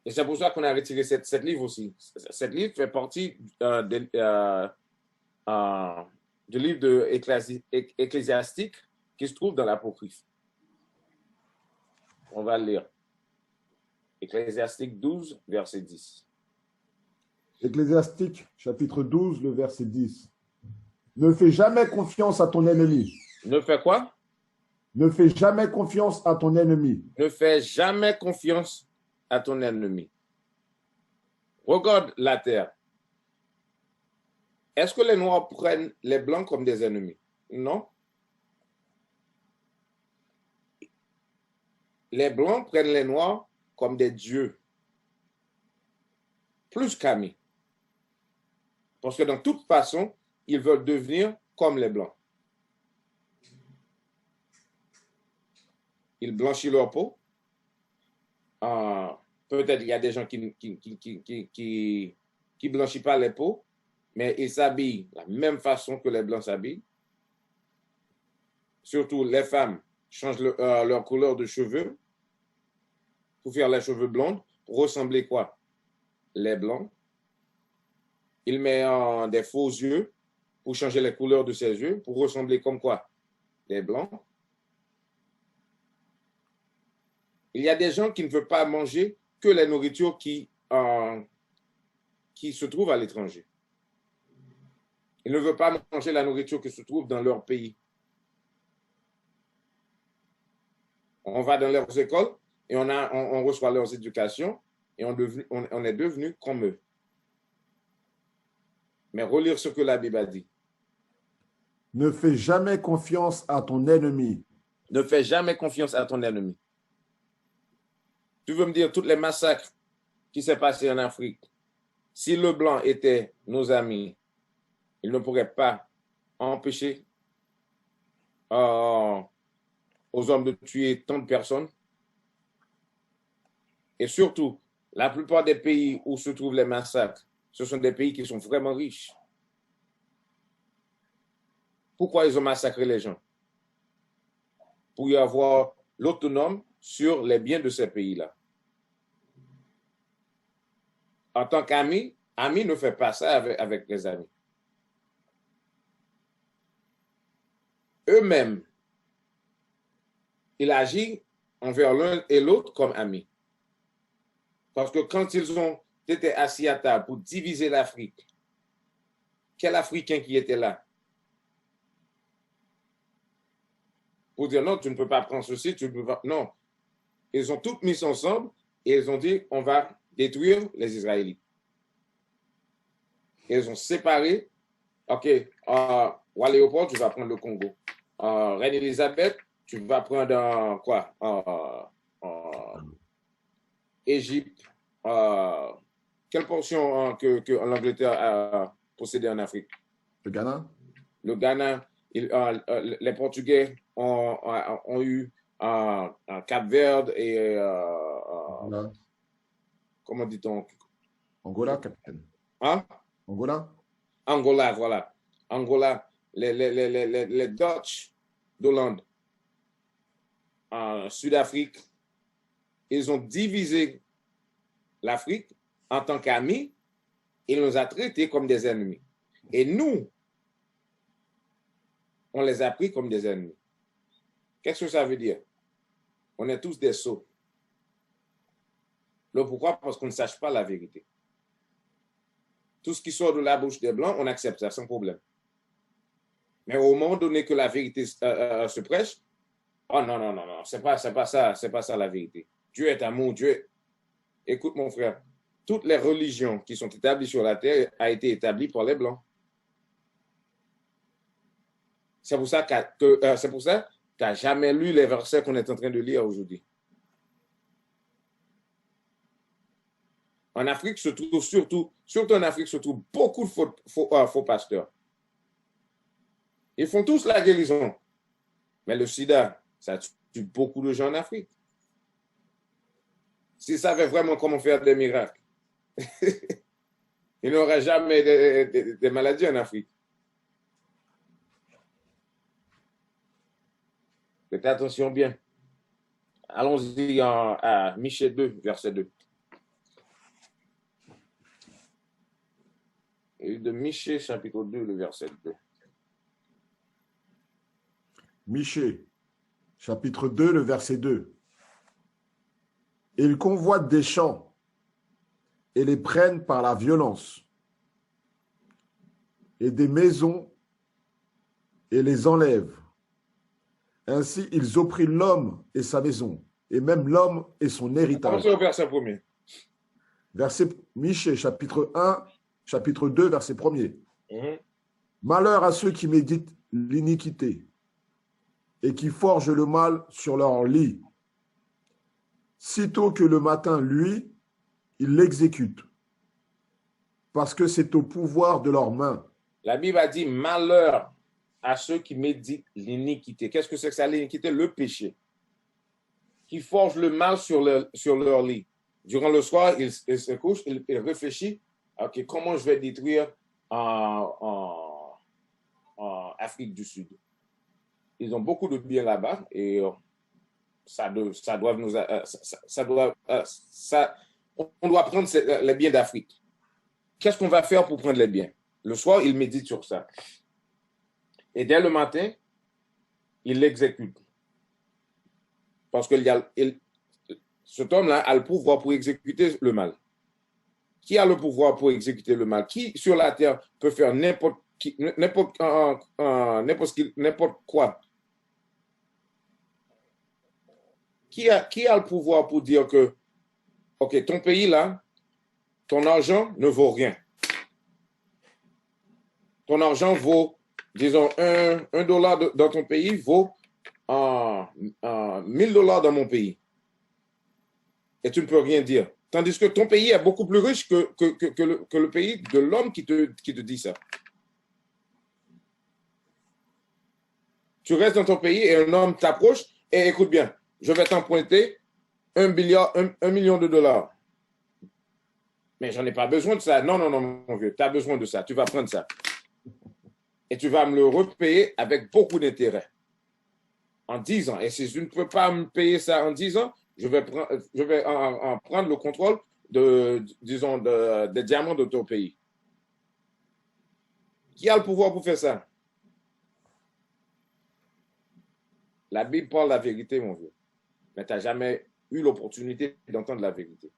Et c'est pour ça qu'on a retiré cette livre aussi. Cette livre fait partie du livre de Ecclésiastique qui se trouve dans l'Apocryphe. On va le lire. Ecclésiastique 12, verset 10. Ecclésiastique, chapitre 12, le verset 10. Ne fais jamais confiance à ton ennemi. Ne fais quoi? Ne fais jamais confiance à ton ennemi. Ne fais jamais confiance à ton ennemi. Regarde la terre. Est-ce que les Noirs prennent les Blancs comme des ennemis? Non. Les Blancs prennent les Noirs comme des dieux. Plus qu'amis. Parce que dans toute façon, ils veulent devenir comme les Blancs. Ils blanchissent leur peau. Peut-être il y a des gens qui blanchissent pas les peaux, mais ils s'habillent de la même façon que les Blancs s'habillent. Surtout les femmes changent leur couleur de cheveux pour faire les cheveux blondes, pour ressembler quoi? Les Blancs. Ils mettent des faux yeux pour changer les couleurs de ses yeux, pour ressembler comme quoi? Les Blancs. Il y a des gens qui ne veulent pas manger que les nourritures qui se trouvent à l'étranger. Ils ne veulent pas manger la nourriture qui se trouve dans leur pays. On va dans leurs écoles et on reçoit leurs éducations et on est devenu comme eux. Mais relire ce que la Bible a dit. Ne fais jamais confiance à ton ennemi. Ne fais jamais confiance à ton ennemi. Tu veux me dire, tous les massacres qui s'est passé en Afrique, si le blanc était nos amis, ils ne pourraient pas empêché aux hommes de tuer tant de personnes. Et surtout, la plupart des pays où se trouvent les massacres, ce sont des pays qui sont vraiment riches. Pourquoi ils ont massacré les gens? Pour y avoir l'autonome sur les biens de ces pays-là. En tant qu'ami, ami ne fait pas ça avec les amis. Eux-mêmes, ils agissent envers l'un et l'autre comme amis. Parce que quand ils ont été assis à table pour diviser l'Afrique, quel Africain qui était là? Pour dire non, tu ne peux pas prendre ceci, tu ne peux pas. Non. Ils ont tous mis ensemble et ils ont dit on va détruire les Israélites. Ils ont séparé. OK, Léopold, tu vas prendre le Congo. Reine Elisabeth, tu vas prendre quoi? Égypte. Quelle portion que l'Angleterre a possédé en Afrique? Le Ghana? Le Ghana. Les Portugais ont eu Cap-Verde et comment dit-on? Angola, capitaine. Hein? Angola? Angola, voilà. Angola, les Dutch d'Hollande, Sud-Afrique, ils ont divisé l'Afrique en tant qu'amis, ils nous ont traités comme des ennemis. Et nous, on les a pris comme des ennemis. Qu'est-ce que ça veut dire? On est tous des sots. Le pourquoi? Parce qu'on ne sache pas la vérité. Tout ce qui sort de la bouche des Blancs, on accepte ça sans problème. Mais au moment donné que la vérité se prêche, oh non, non, non, non, c'est pas ça la vérité. Dieu est amour, Dieu. Écoute mon frère, toutes les religions qui sont établies sur la terre ont été établies par les Blancs. C'est pour ça que tu n'as jamais lu les versets qu'on est en train de lire aujourd'hui. En Afrique se trouve surtout en Afrique se trouve beaucoup de faux pasteurs. Ils font tous la guérison. Mais le sida, ça tue beaucoup de gens en Afrique. S'ils savaient vraiment comment faire des miracles, il n'y aurait jamais de maladies en Afrique. Faites attention bien. Allons-y à Michée 2, verset 2. Et de Michée, chapitre 2, le verset 2. Michée, chapitre 2, le verset 2. Ils convoitent des champs et les prennent par la violence, et des maisons et les enlèvent. Ainsi, ils oppriment l'homme et sa maison, et même l'homme et son héritage. Commencez au verset 1er. Verset Michée, chapitre 1, chapitre 2, verset 1er. Malheur à ceux qui méditent l'iniquité et qui forgent le mal sur leur lit. Sitôt que le matin, lui, ils l'exécutent, parce que c'est au pouvoir de leurs mains. La Bible a dit malheur à ceux qui méditent l'iniquité. Qu'est-ce que c'est que ça, l'iniquité? Le péché. Qui forgent le mal sur leur lit. Durant le soir, ils se couchent, ils réfléchissent, OK, comment je vais détruire en Afrique du Sud. Ils ont beaucoup de biens là-bas et on doit prendre les biens d'Afrique. Qu'est-ce qu'on va faire pour prendre les biens? Le soir, ils méditent sur ça. Et dès le matin, ils l'exécutent. Parce que cet homme-là a le pouvoir pour exécuter le mal. Qui a le pouvoir pour exécuter le mal? Qui sur la terre peut faire n'importe quoi? Qui a le pouvoir pour dire que, OK, ton pays là, ton argent ne vaut rien. Ton argent vaut, disons, $1 dans ton pays vaut $1000 dans mon pays. Et tu ne peux rien dire. Tandis que ton pays est beaucoup plus riche que le pays de l'homme qui te dit ça. Tu restes dans ton pays et un homme t'approche et écoute bien, je vais t'emprunter 1 million de dollars. Mais j'en ai pas besoin de ça. Non, non, non, mon vieux, tu as besoin de ça. Tu vas prendre ça. Et tu vas me le repayer avec beaucoup d'intérêt. En 10 ans. Et si je ne peux pas me payer ça en 10 ans, je vais en prendre le contrôle disons, des diamants de ton pays. Qui a le pouvoir pour faire ça? La Bible parle la vérité, mon vieux. Mais tu n'as jamais eu l'opportunité d'entendre la vérité.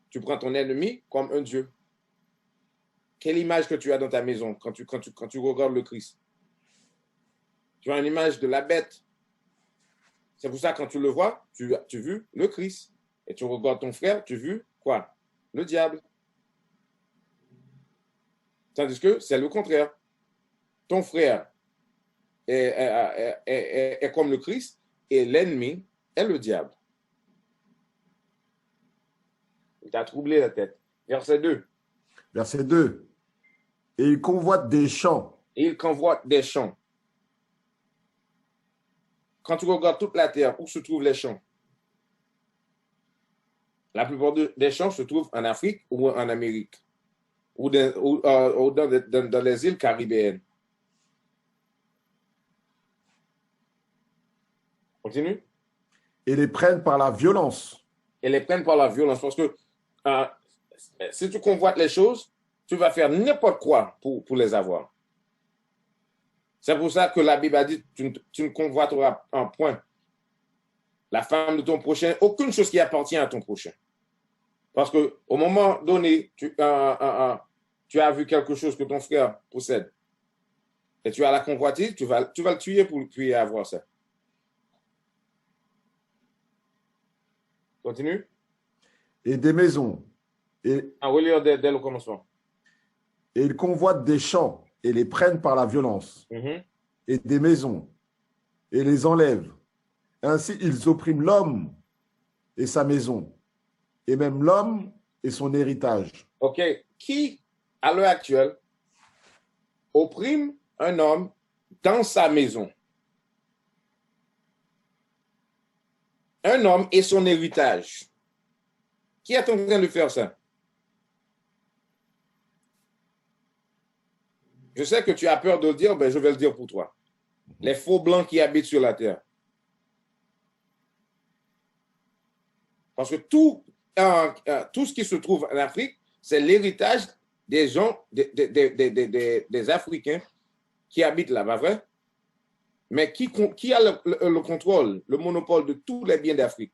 Tu prends ton ennemi comme un Dieu. Quelle image que tu as dans ta maison quand tu regardes le Christ? Tu as une image de la bête. C'est pour ça que quand tu le vois, tu as vu le Christ. Et tu regardes ton frère, tu as vu quoi? Le diable. Tandis que c'est le contraire. Ton frère est comme le Christ et l'ennemi est le diable. Il t'a troublé la tête. Verset 2. Verset 2. Et il convoite des champs. Et il convoite des champs. Quand tu regardes toute la terre, où se trouvent les champs? La plupart des champs se trouvent en Afrique ou en Amérique, ou dans les îles caribéennes. Continue. Et les prennent par la violence. Et les prennent par la violence. Parce que si tu convoites les choses, tu vas faire n'importe quoi pour les avoir. C'est pour ça que la Bible a dit, tu ne convoiteras en point la femme de ton prochain, aucune chose qui appartient à ton prochain. Parce qu'au moment donné, tu as vu quelque chose que ton frère possède et tu as la convoitise, tu vas le tuer pour lui avoir ça. Continue. Et des maisons. On va lire dès le commencement. Et ils convoitent des champs et les prennent par la violence. Et des maisons et les enlèvent. Ainsi, ils oppriment l'homme et sa maison, et même l'homme et son héritage. OK. Qui, à l'heure actuelle, opprime un homme dans sa maison? Un homme et son héritage. Qui est en train de faire ça? Je sais que tu as peur de le dire, ben je vais le dire pour toi. Les faux blancs qui habitent sur la terre. Parce que tout ce qui se trouve en Afrique, c'est l'héritage des gens, des Africains qui habitent là, pas vrai? Mais qui a le contrôle, le monopole de tous les biens d'Afrique?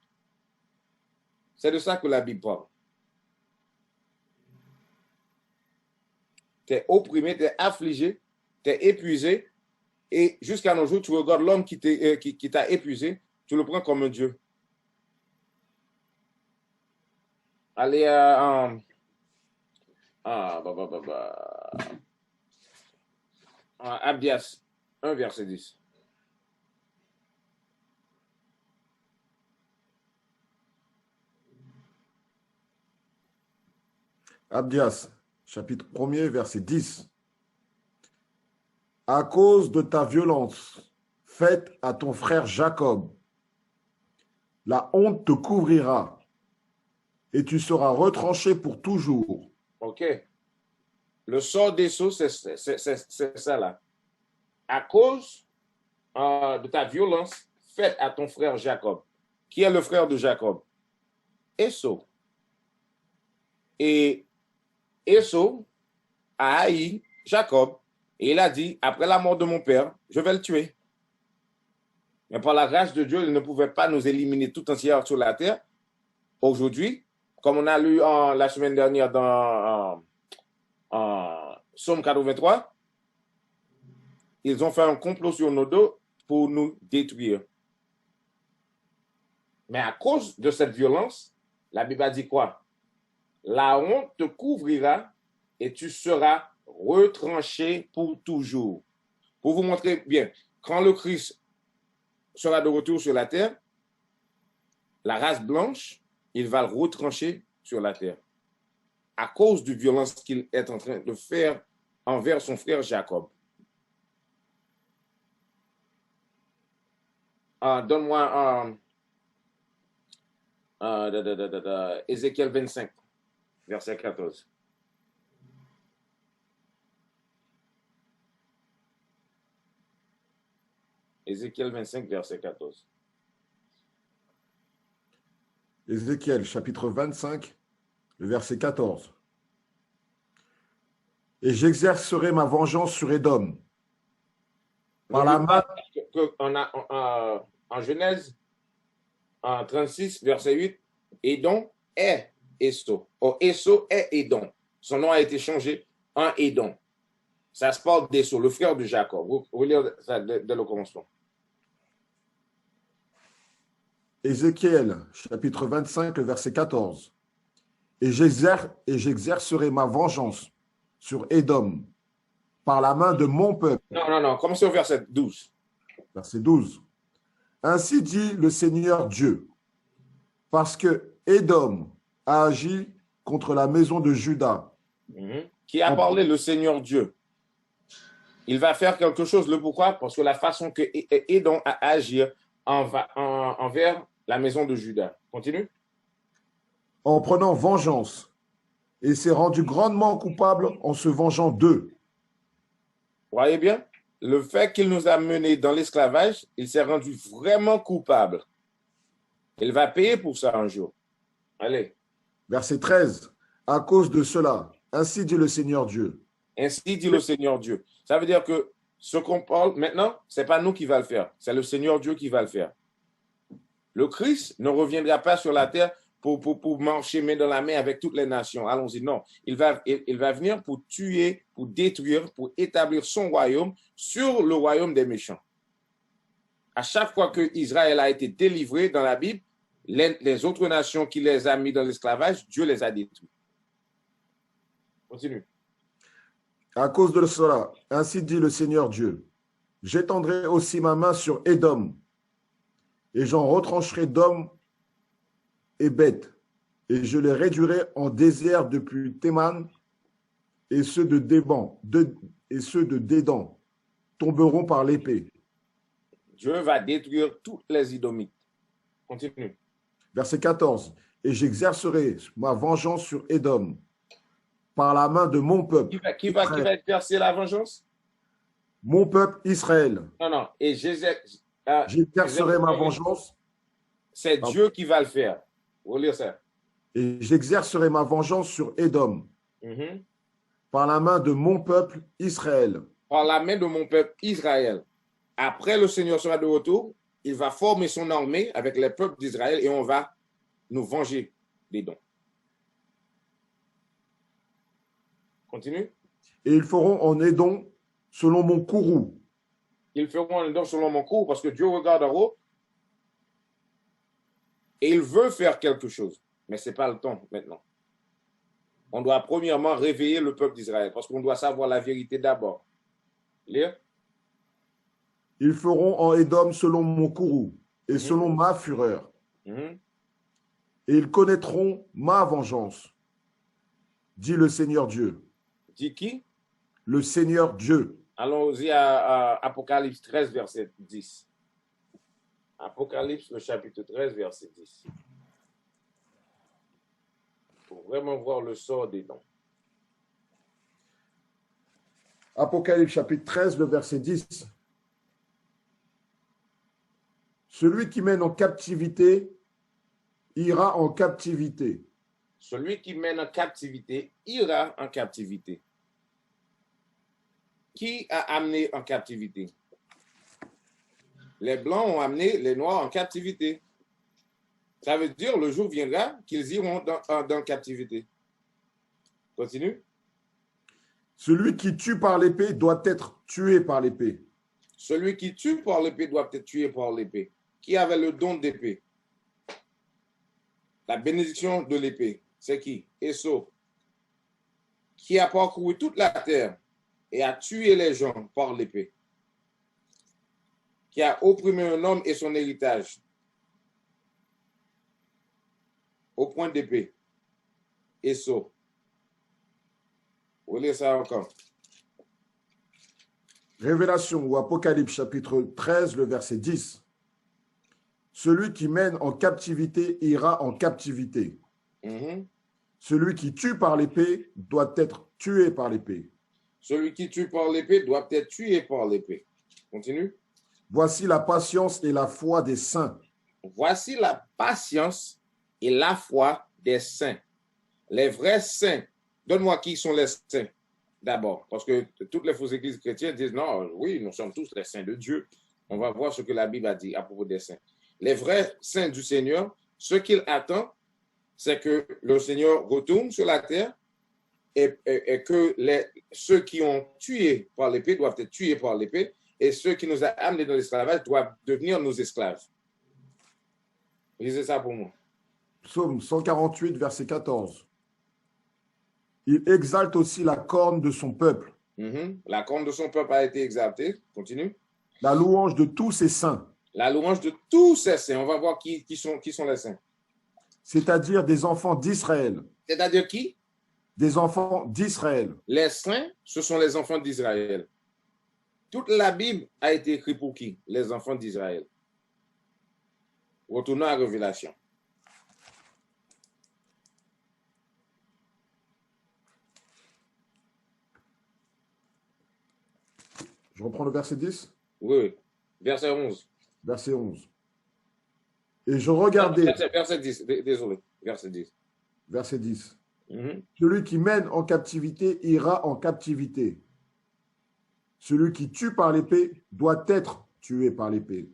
C'est de ça que la Bible parle. Tu es opprimé, tu es affligé, tu es épuisé, et jusqu'à nos jours, tu regardes l'homme qui t'a épuisé, tu le prends comme un Dieu. Allez à Abdias 1, verset 10. Abdias, chapitre 1er, verset 10. À cause de ta violence faite à ton frère Jacob, la honte te couvrira et tu seras retranché pour toujours. OK. Le sort des sceaux, c'est ça là. À cause de ta violence faite à ton frère Jacob. Qui est le frère de Jacob? Esau. Et Esau a haï Jacob et il a dit, après la mort de mon père, je vais le tuer. Mais par la grâce de Dieu, il ne pouvait pas nous éliminer tout entière sur la terre. Aujourd'hui, comme on a lu la semaine dernière dans Psaume 83, ils ont fait un complot sur nos dos pour nous détruire. Mais à cause de cette violence, la Bible a dit quoi? La honte te couvrira et tu seras retranché pour toujours. Pour vous montrer bien, quand le Christ sera de retour sur la terre, la race blanche, il va le retrancher sur la terre à cause de violence qu'il est en train de faire envers son frère Jacob. Donne-moi Ézéchiel 25, verset 14. Ézéchiel 25, verset 14. Ézéchiel, chapitre 25, le verset 14. Et j'exercerai ma vengeance sur Édom. Par la main. En Genèse, en 36, verset 8, Édom est Esso. Or, Esso est Édom. Son nom a été changé en Édom. Ça se parle d'Esso, le frère de Jacob. Vous lire ça dès le commencement. Ézéchiel, chapitre 25, le verset 14. Et j'exercerai ma vengeance sur Édom par la main de mon peuple. Non. Commencez au verset 12. Verset 12. Ainsi dit le Seigneur Dieu, parce que Édom a agi contre la maison de Juda. Qui a parlé le Seigneur Dieu? Il va faire quelque chose. Le pourquoi? Parce que la façon que Édom a agi envers la maison de Juda. Continue. En prenant vengeance, et s'est rendu grandement coupable en se vengeant d'eux. Voyez bien, le fait qu'il nous a menés dans l'esclavage, il s'est rendu vraiment coupable. Il va payer pour ça un jour. Allez. Verset 13. À cause de cela, ainsi dit le Seigneur Dieu. Ainsi dit le Seigneur Dieu. Ça veut dire que ce qu'on parle maintenant, ce n'est pas nous qui va le faire. C'est le Seigneur Dieu qui va le faire. Le Christ ne reviendra pas sur la terre pour marcher main dans la main avec toutes les nations. Allons-y, non. Il va venir pour tuer, pour détruire, pour établir son royaume sur le royaume des méchants. À chaque fois que Israël a été délivré dans la Bible, les autres nations qui les a mis dans l'esclavage, Dieu les a détruits. Continue. À cause de cela, ainsi dit le Seigneur Dieu, j'étendrai aussi ma main sur Édom, et j'en retrancherai d'hommes et bêtes, et je les réduirai en désert depuis Théman, et ceux de Dédan tomberont par l'épée. Dieu va détruire toutes les Idomites. Continue. Verset 14. Et j'exercerai ma vengeance sur Édom par la main de mon peuple. Qui va exercer la vengeance? Mon peuple Israël. Non. Et j'exercerai ma vengeance. C'est Dieu qui va le faire. Vous lire ça. Et j'exercerai ma vengeance sur Édom par la main de mon peuple Israël. Par la main de mon peuple Israël. Après, le Seigneur sera de retour. Il va former son armée avec les peuples d'Israël et on va nous venger d'Édom. Continue. Et ils feront en Édom selon mon courroux. Ils feront en Édom selon mon courroux parce que Dieu regarde en haut et il veut faire quelque chose. Mais ce n'est pas le temps maintenant. On doit premièrement réveiller le peuple d'Israël parce qu'on doit savoir la vérité d'abord. Lire. Ils feront en Édom selon mon courroux et selon ma fureur. Et ils connaîtront ma vengeance, dit le Seigneur Dieu. Dit qui? Le Seigneur Dieu. Allons-y à Apocalypse 13, verset 10. Apocalypse, le chapitre 13, verset 10. Pour vraiment voir le sort des dons. Apocalypse, chapitre 13, le verset 10. Celui qui mène en captivité ira en captivité. Celui qui mène en captivité ira en captivité. Qui a amené en captivité? Les Blancs ont amené les Noirs en captivité. Ça veut dire le jour viendra qu'ils iront dans captivité. Continue. Celui qui tue par l'épée doit être tué par l'épée. Celui qui tue par l'épée doit être tué par l'épée. Qui avait le don d'épée? La bénédiction de l'épée. C'est qui? Esso. Qui a parcouru toute la terre et a tué les gens par l'épée. Qui a opprimé un homme et son héritage. Au point d'épée. Esso. Vous lisez ça encore. Révélation ou Apocalypse chapitre 13, le verset 10. Celui qui mène en captivité ira en captivité. Mhm. Celui qui tue par l'épée doit être tué par l'épée. Celui qui tue par l'épée doit être tué par l'épée. Continue. Voici la patience et la foi des saints. Voici la patience et la foi des saints. Les vrais saints. Donne-moi qui sont les saints d'abord. Parce que toutes les fausses églises chrétiennes disent non, oui, nous sommes tous les saints de Dieu. On va voir ce que la Bible a dit à propos des saints. Les vrais saints du Seigneur, ce qu'il attend, c'est que le Seigneur retourne sur la terre et que ceux qui ont tué par l'épée doivent être tués par l'épée et ceux qui nous ont amenés dans l'esclavage doivent devenir nos esclaves. Lisez ça pour moi. Psaume 148, verset 14. Il exalte aussi la corne de son peuple. La corne de son peuple a été exaltée. Continue. La louange de tous ses saints. La louange de tous ces saints. On va voir qui sont les saints. C'est-à-dire des enfants d'Israël. C'est-à-dire qui? Des enfants d'Israël. Les saints, ce sont les enfants d'Israël. Toute la Bible a été écrite pour qui? Les enfants d'Israël. Retournons à Révélation. Je reprends le verset 10. Oui. Verset 11. Verset 11. Et je regardais. Verset 10. Désolé. Verset 10. Verset 10. Mm-hmm. Celui qui mène en captivité ira en captivité. Celui qui tue par l'épée doit être tué par l'épée.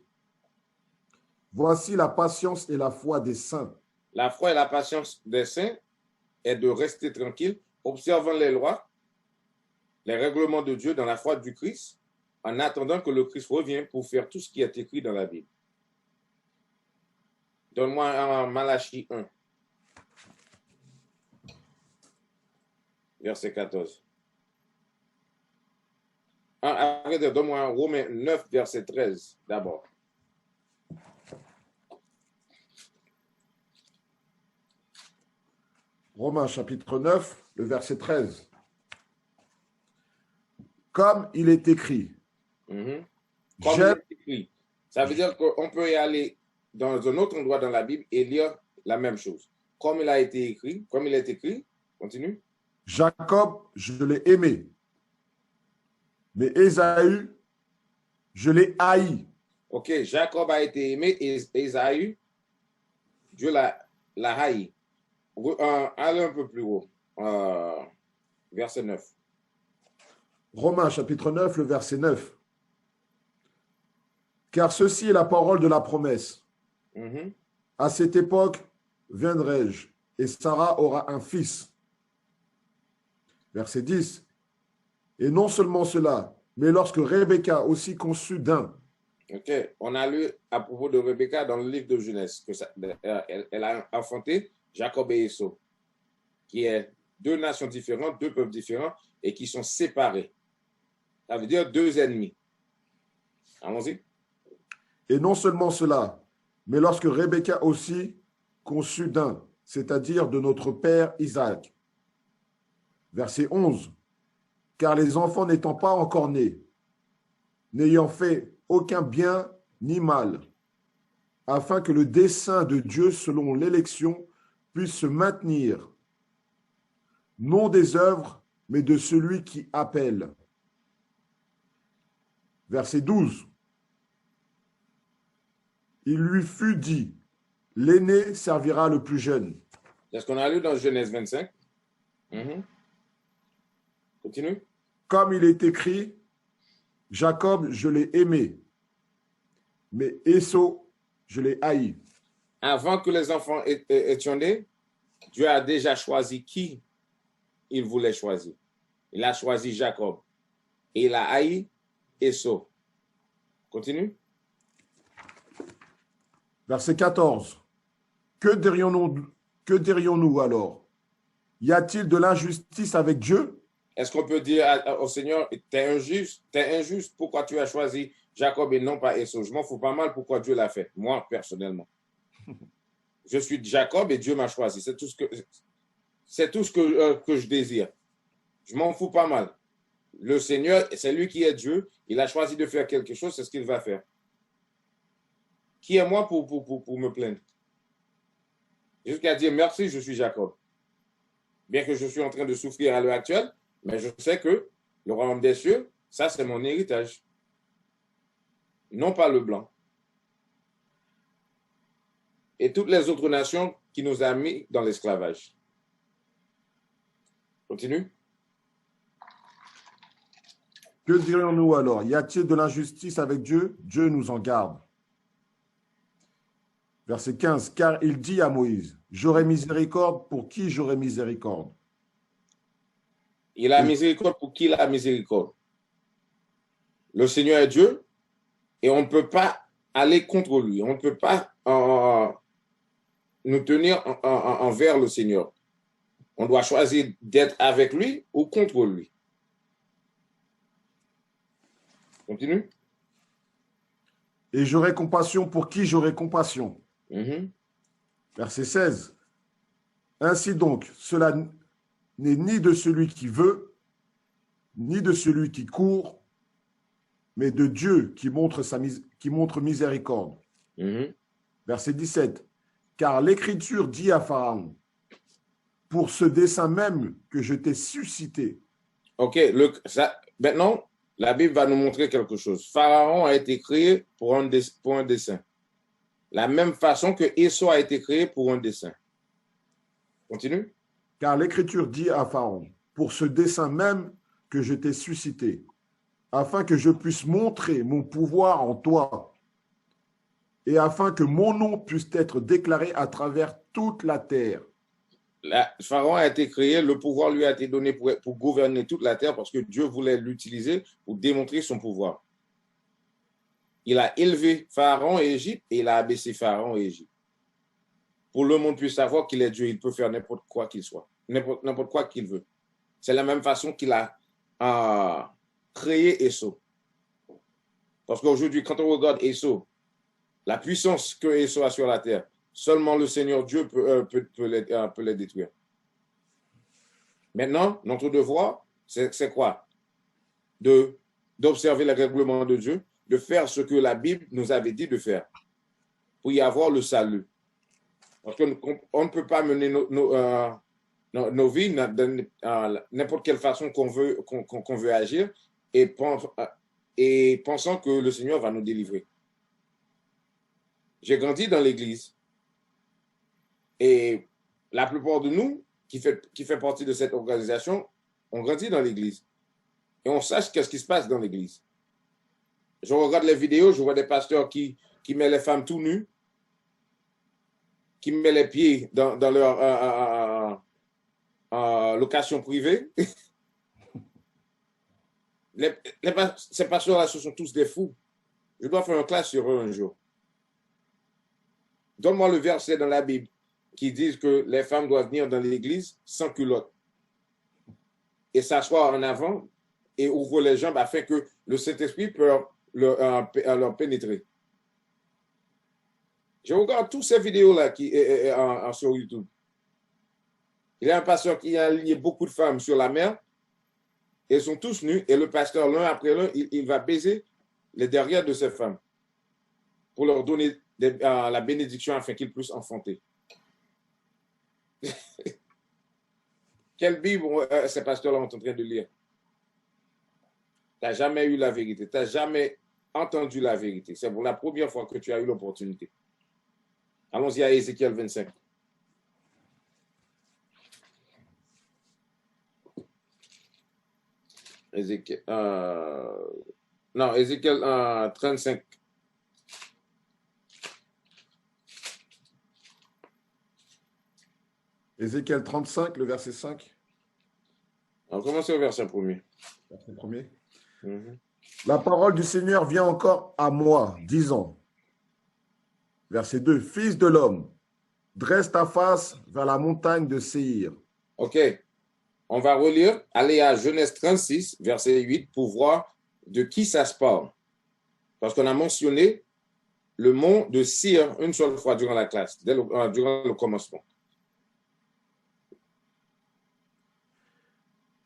Voici la patience et la foi des saints. La foi et la patience des saints est de rester tranquille, observant les lois, les règlements de Dieu dans la foi du Christ, en attendant que le Christ revienne pour faire tout ce qui est écrit dans la Bible. Donne-moi un Malachie 1, verset 14. Donne-moi un Romains 9, verset 13 d'abord. Romains chapitre 9, le verset 13. Comme il est écrit. Mm-hmm. Comme il est écrit. Ça veut dire qu'on peut y aller dans un autre endroit dans la Bible et lire la même chose. Comme il a été écrit, comme il est écrit, continue. Jacob, je l'ai aimé. Mais Ésaü, je l'ai haï. Ok, Jacob a été aimé et Ésaü, Dieu l'a haï. Allez un peu plus haut. Verset 9. Romains chapitre 9, le verset 9. Car ceci est la parole de la promesse. Mm-hmm. À cette époque viendrai-je, et Sarah aura un fils. Verset 10. Et non seulement cela, mais lorsque Rebecca aussi conçut d'un. Ok, on a lu à propos de Rebecca dans le livre de Genèse que elle a enfanté Jacob et Esau, qui est deux nations différentes, deux peuples différents et qui sont séparés. Ça veut dire deux ennemis. Allons-y. Et non seulement cela, mais lorsque Rebecca aussi conçut d'un, c'est-à-dire de notre père Isaac. Verset 11. Car les enfants n'étant pas encore nés, n'ayant fait aucun bien ni mal, afin que le dessein de Dieu selon l'élection puisse se maintenir, non des œuvres, mais de celui qui appelle. Verset 12. Il lui fut dit, l'aîné servira le plus jeune. C'est ce qu'on a lu dans Genèse 25. Mm-hmm. Continue. Comme il est écrit, Jacob, je l'ai aimé, mais Esau, je l'ai haï. Avant que les enfants étaient nés, Dieu a déjà choisi qui il voulait choisir. Il a choisi Jacob. Et il a haï Esau. Continue. Verset 14. Que dirions-nous alors? Y a-t-il de l'injustice avec Dieu? Est-ce qu'on peut dire au Seigneur, t'es injuste, pourquoi tu as choisi Jacob et non pas Esau? Je m'en fous pas mal pourquoi Dieu l'a fait, moi personnellement. Je suis Jacob et Dieu m'a choisi. C'est tout ce que je désire. Je m'en fous pas mal. Le Seigneur, c'est lui qui est Dieu. Il a choisi de faire quelque chose, c'est ce qu'il va faire. Qui est moi pour me plaindre? Jusqu'à dire merci, je suis Jacob. Bien que je suis en train de souffrir à l'heure actuelle, mais je sais que le royaume des cieux, ça c'est mon héritage. Non pas le blanc. Et toutes les autres nations qui nous ont mis dans l'esclavage. Continue. Que dirions-nous alors? Y a-t-il de l'injustice avec Dieu? Dieu nous en garde. Verset 15. Car il dit à Moïse, j'aurai miséricorde pour qui j'aurai miséricorde. Il a miséricorde pour qui il a miséricorde. Le Seigneur est Dieu et on ne peut pas aller contre lui. On ne peut pas nous tenir envers le Seigneur. On doit choisir d'être avec lui ou contre lui. Continue. Et j'aurai compassion pour qui j'aurai compassion. Verset 16. Ainsi donc, cela n'est ni de celui qui veut, ni de celui qui court, mais de Dieu qui montre miséricorde. Verset 17. Car l'Écriture dit à Pharaon, pour ce dessein même que je t'ai suscité. Ok, maintenant, la Bible va nous montrer quelque chose. Pharaon a été créé pour un dessein. La même façon que Esau a été créé pour un dessein. Continue. Car l'Écriture dit à Pharaon, pour ce dessein même que je t'ai suscité, afin que je puisse montrer mon pouvoir en toi, et afin que mon nom puisse être déclaré à travers toute la terre. Pharaon a été créé, le pouvoir lui a été donné pour gouverner toute la terre parce que Dieu voulait l'utiliser pour démontrer son pouvoir. Il a élevé Pharaon et Égypte et il a abaissé Pharaon et Égypte. Pour le monde puisse savoir qu'il est Dieu, il peut faire n'importe quoi qu'il soit, n'importe quoi qu'il veut. C'est la même façon qu'il a créé Esau. Parce qu'aujourd'hui, quand on regarde Esau, la puissance que Esau a sur la terre, seulement le Seigneur Dieu peut les détruire. Maintenant, notre devoir, c'est quoi? D'observer les règlements de Dieu, de faire ce que la Bible nous avait dit de faire pour y avoir le salut. Parce qu'on ne peut pas mener nos vies de n'importe quelle façon qu'on veut agir et pensant que le Seigneur va nous délivrer. J'ai grandi dans l'église et la plupart de nous qui fait partie de cette organisation, on grandit dans l'église et on sache qu'est-ce qui se passe dans l'église. Je regarde les vidéos, je vois des pasteurs qui mettent les femmes tout nues, qui mettent les pieds dans leur location privée. Ces pasteurs-là, ce sont tous des fous. Je dois faire une classe sur eux un jour. Donne-moi le verset dans la Bible qui dit que les femmes doivent venir dans l'église sans culotte et s'asseoir en avant et ouvrir les jambes afin que le Saint-Esprit peut leur pénétrer. Je regarde toutes ces vidéos-là sur YouTube. Il y a un pasteur qui a lié beaucoup de femmes sur la mer. Elles sont tous nues et le pasteur, l'un après l'un, il va baiser les derrière de ces femmes pour leur donner la bénédiction afin qu'ils puissent enfanter. Quelle Bible ces pasteurs-là sont en train de lire? Tu n'as jamais eu la vérité. Tu n'as jamais entendu la vérité. C'est pour la première fois que tu as eu l'opportunité. Allons-y à Ézéchiel 25. Ézéchiel 35. Ézéchiel 35, le verset 5. On commence au verset 1er. Verset 1er. La parole du Seigneur vient encore à moi, disant, verset 2, Fils de l'homme, dresse ta face vers la montagne de Séhir. Ok, on va relire, aller à Genèse 36, verset 8, pour voir de qui ça se parle. Parce qu'on a mentionné le mont de Séhir une seule fois durant la classe, durant le commencement.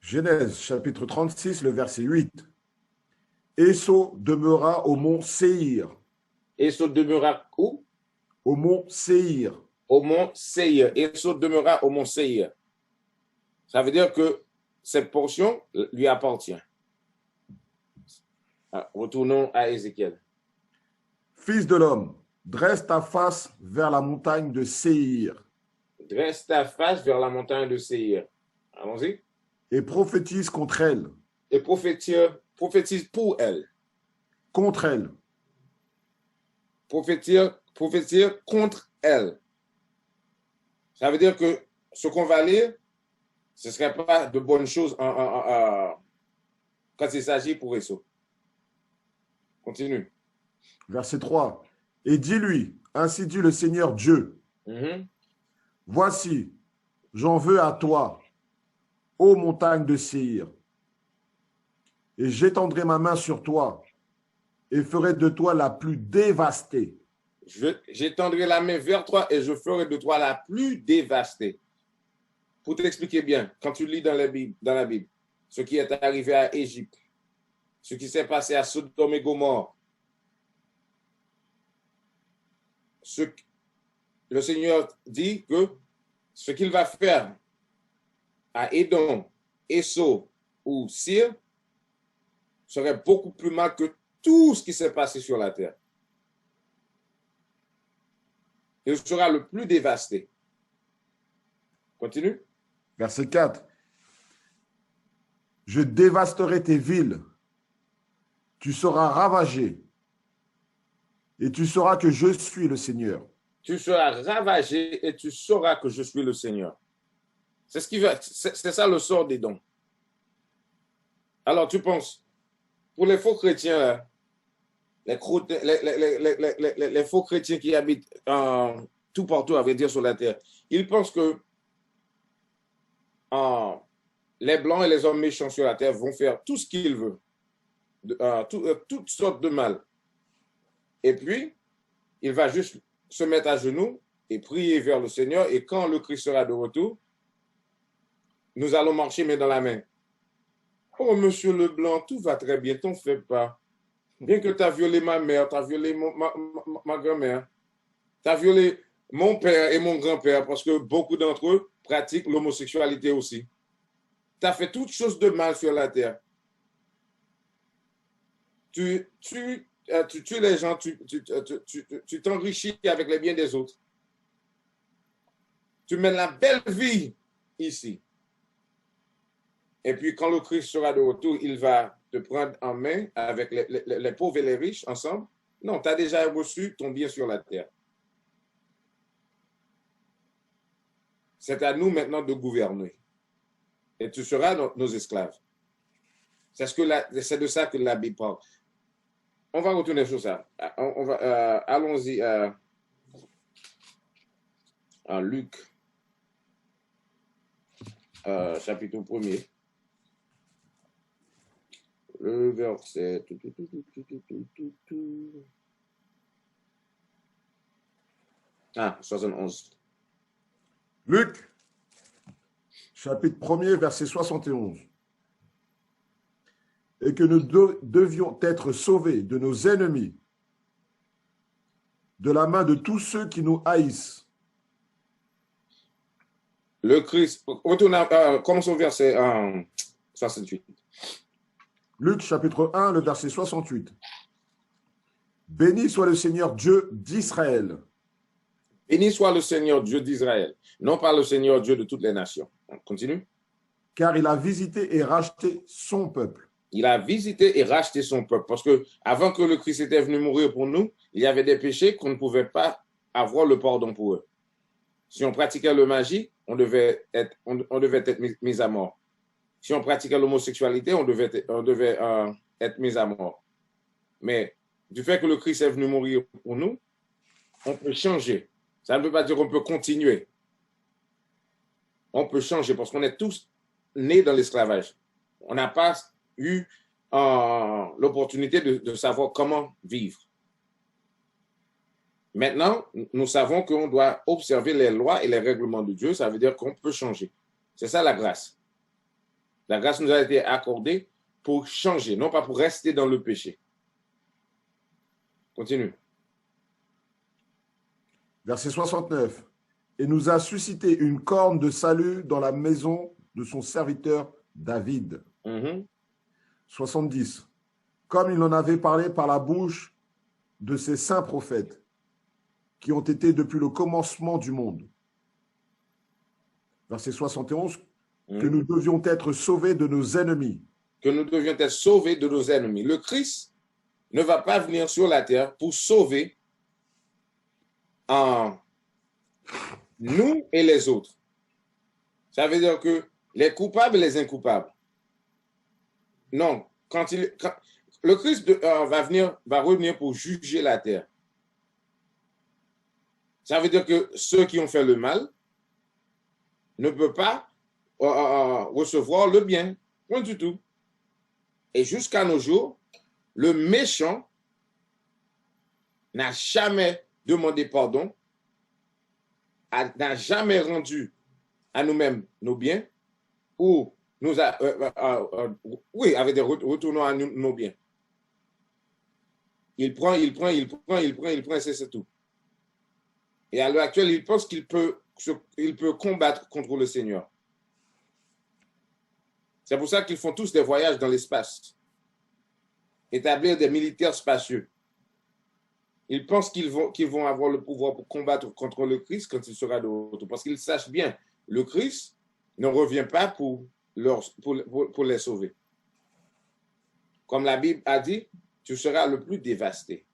Genèse chapitre 36, le verset 8. Esau demeura au mont Séhir, Esau demeura où? Au mont Séhir. Au mont Séhir. Esau demeura au mont Séhir. Ça veut dire que cette portion lui appartient. Retournons à Ézéchiel. Fils de l'homme, dresse ta face vers la montagne de Séhir. Dresse ta face vers la montagne de Séhir. Allons-y. Et prophétise contre elle. Et prophétise pour elle. Contre elle. Prophétise contre elle. Ça veut dire que ce qu'on va lire, ce ne serait pas de bonnes choses quand il s'agit pour Esau. Continue. Verset 3. Et dis-lui, ainsi dit le Seigneur Dieu, voici, j'en veux à toi, ô montagne de Séhir, et j'étendrai ma main sur toi, et ferai de toi la plus dévastée. J'étendrai la main vers toi, et je ferai de toi la plus dévastée. Pour t'expliquer bien, quand tu lis dans la Bible, ce qui est arrivé à Égypte, ce qui s'est passé à Sodome et Gomorrhe, le Seigneur dit que ce qu'il va faire à Édom, Esau ou Sir serait beaucoup plus mal que tout ce qui s'est passé sur la terre. Il sera le plus dévasté. Continue. Verset 4. Je dévasterai tes villes, tu seras ravagé, et tu sauras que je suis le Seigneur. Tu seras ravagé et tu sauras que je suis le Seigneur. C'est ça le sort d'Édom. Alors tu penses, pour les faux chrétiens, les faux chrétiens qui habitent tout partout, à vrai dire, sur la terre, ils pensent que les blancs et les hommes méchants sur la terre vont faire tout ce qu'ils veulent, toutes sortes de mal. Et puis, il va juste se mettre à genoux et prier vers le Seigneur. Et quand le Christ sera de retour, nous allons marcher main dans la main. Oh, monsieur Leblanc, tout va très bien, t'en fais pas. Bien que tu as violé ma mère, tu as violé ma grand-mère, tu as violé mon père et mon grand-père, parce que beaucoup d'entre eux pratiquent l'homosexualité aussi. Tu as fait toutes choses de mal sur la terre. Tu tues les gens, tu t'enrichis avec les biens des autres. Tu mènes la belle vie ici. Et puis, quand le Christ sera de retour, il va te prendre en main avec les pauvres et les riches ensemble. Non, tu as déjà reçu ton bien sur la terre. C'est à nous maintenant de gouverner. Et tu seras nos esclaves. C'est de ça que la Bible parle. On va retourner sur ça. Allons-y à Luc, chapitre 1er. Le verset. Ah, 71. Luc, chapitre 1er, verset 71. Et que nous devions être sauvés de nos ennemis, de la main de tous ceux qui nous haïssent. Le Christ, commençons au verset 68. Luc chapitre 1, le verset 68. Béni soit le Seigneur Dieu d'Israël. Béni soit le Seigneur Dieu d'Israël, non pas le Seigneur Dieu de toutes les nations. On continue. Car il a visité et racheté son peuple. Il a visité et racheté son peuple. Parce que avant que le Christ était venu mourir pour nous, il y avait des péchés qu'on ne pouvait pas avoir le pardon pour eux. Si on pratiquait le magie, on devait être mis à mort. Si on pratiquait l'homosexualité, on devait être mis à mort. Mais du fait que le Christ est venu mourir pour nous, on peut changer. Ça ne veut pas dire qu'on peut continuer. On peut changer parce qu'on est tous nés dans l'esclavage. On n'a pas eu l'opportunité de savoir comment vivre. Maintenant, nous savons qu'on doit observer les lois et les règlements de Dieu. Ça veut dire qu'on peut changer. C'est ça la grâce. La grâce nous a été accordée pour changer, non pas pour rester dans le péché. Continue. Verset 69. Et nous a suscité une corne de salut dans la maison de son serviteur David. 70. Comme il en avait parlé par la bouche de ses saints prophètes, qui ont été depuis le commencement du monde. Verset 71. Que nous devions être sauvés de nos ennemis. Que nous devions être sauvés de nos ennemis. Le Christ ne va pas venir sur la terre pour sauver nous et les autres. Ça veut dire que les coupables et les incoupables. Non, le Christ va revenir pour juger la terre. Ça veut dire que ceux qui ont fait le mal ne peuvent pas recevoir le bien. Point du tout. Et jusqu'à nos jours, le méchant n'a jamais demandé pardon, n'a jamais rendu à nous-mêmes nos biens, ou nous a, oui, avec des retournons à nos biens. Il prend, c'est tout. Et à l'heure actuelle, il pense qu'il peut combattre contre le Seigneur. C'est pour ça qu'ils font tous des voyages dans l'espace, établir des militaires spacieux. Ils pensent qu'ils vont avoir le pouvoir pour combattre contre le Christ quand il sera de retour. Parce qu'ils sachent bien, le Christ ne revient pas pour les sauver. Comme la Bible a dit, tu seras le plus dévasté.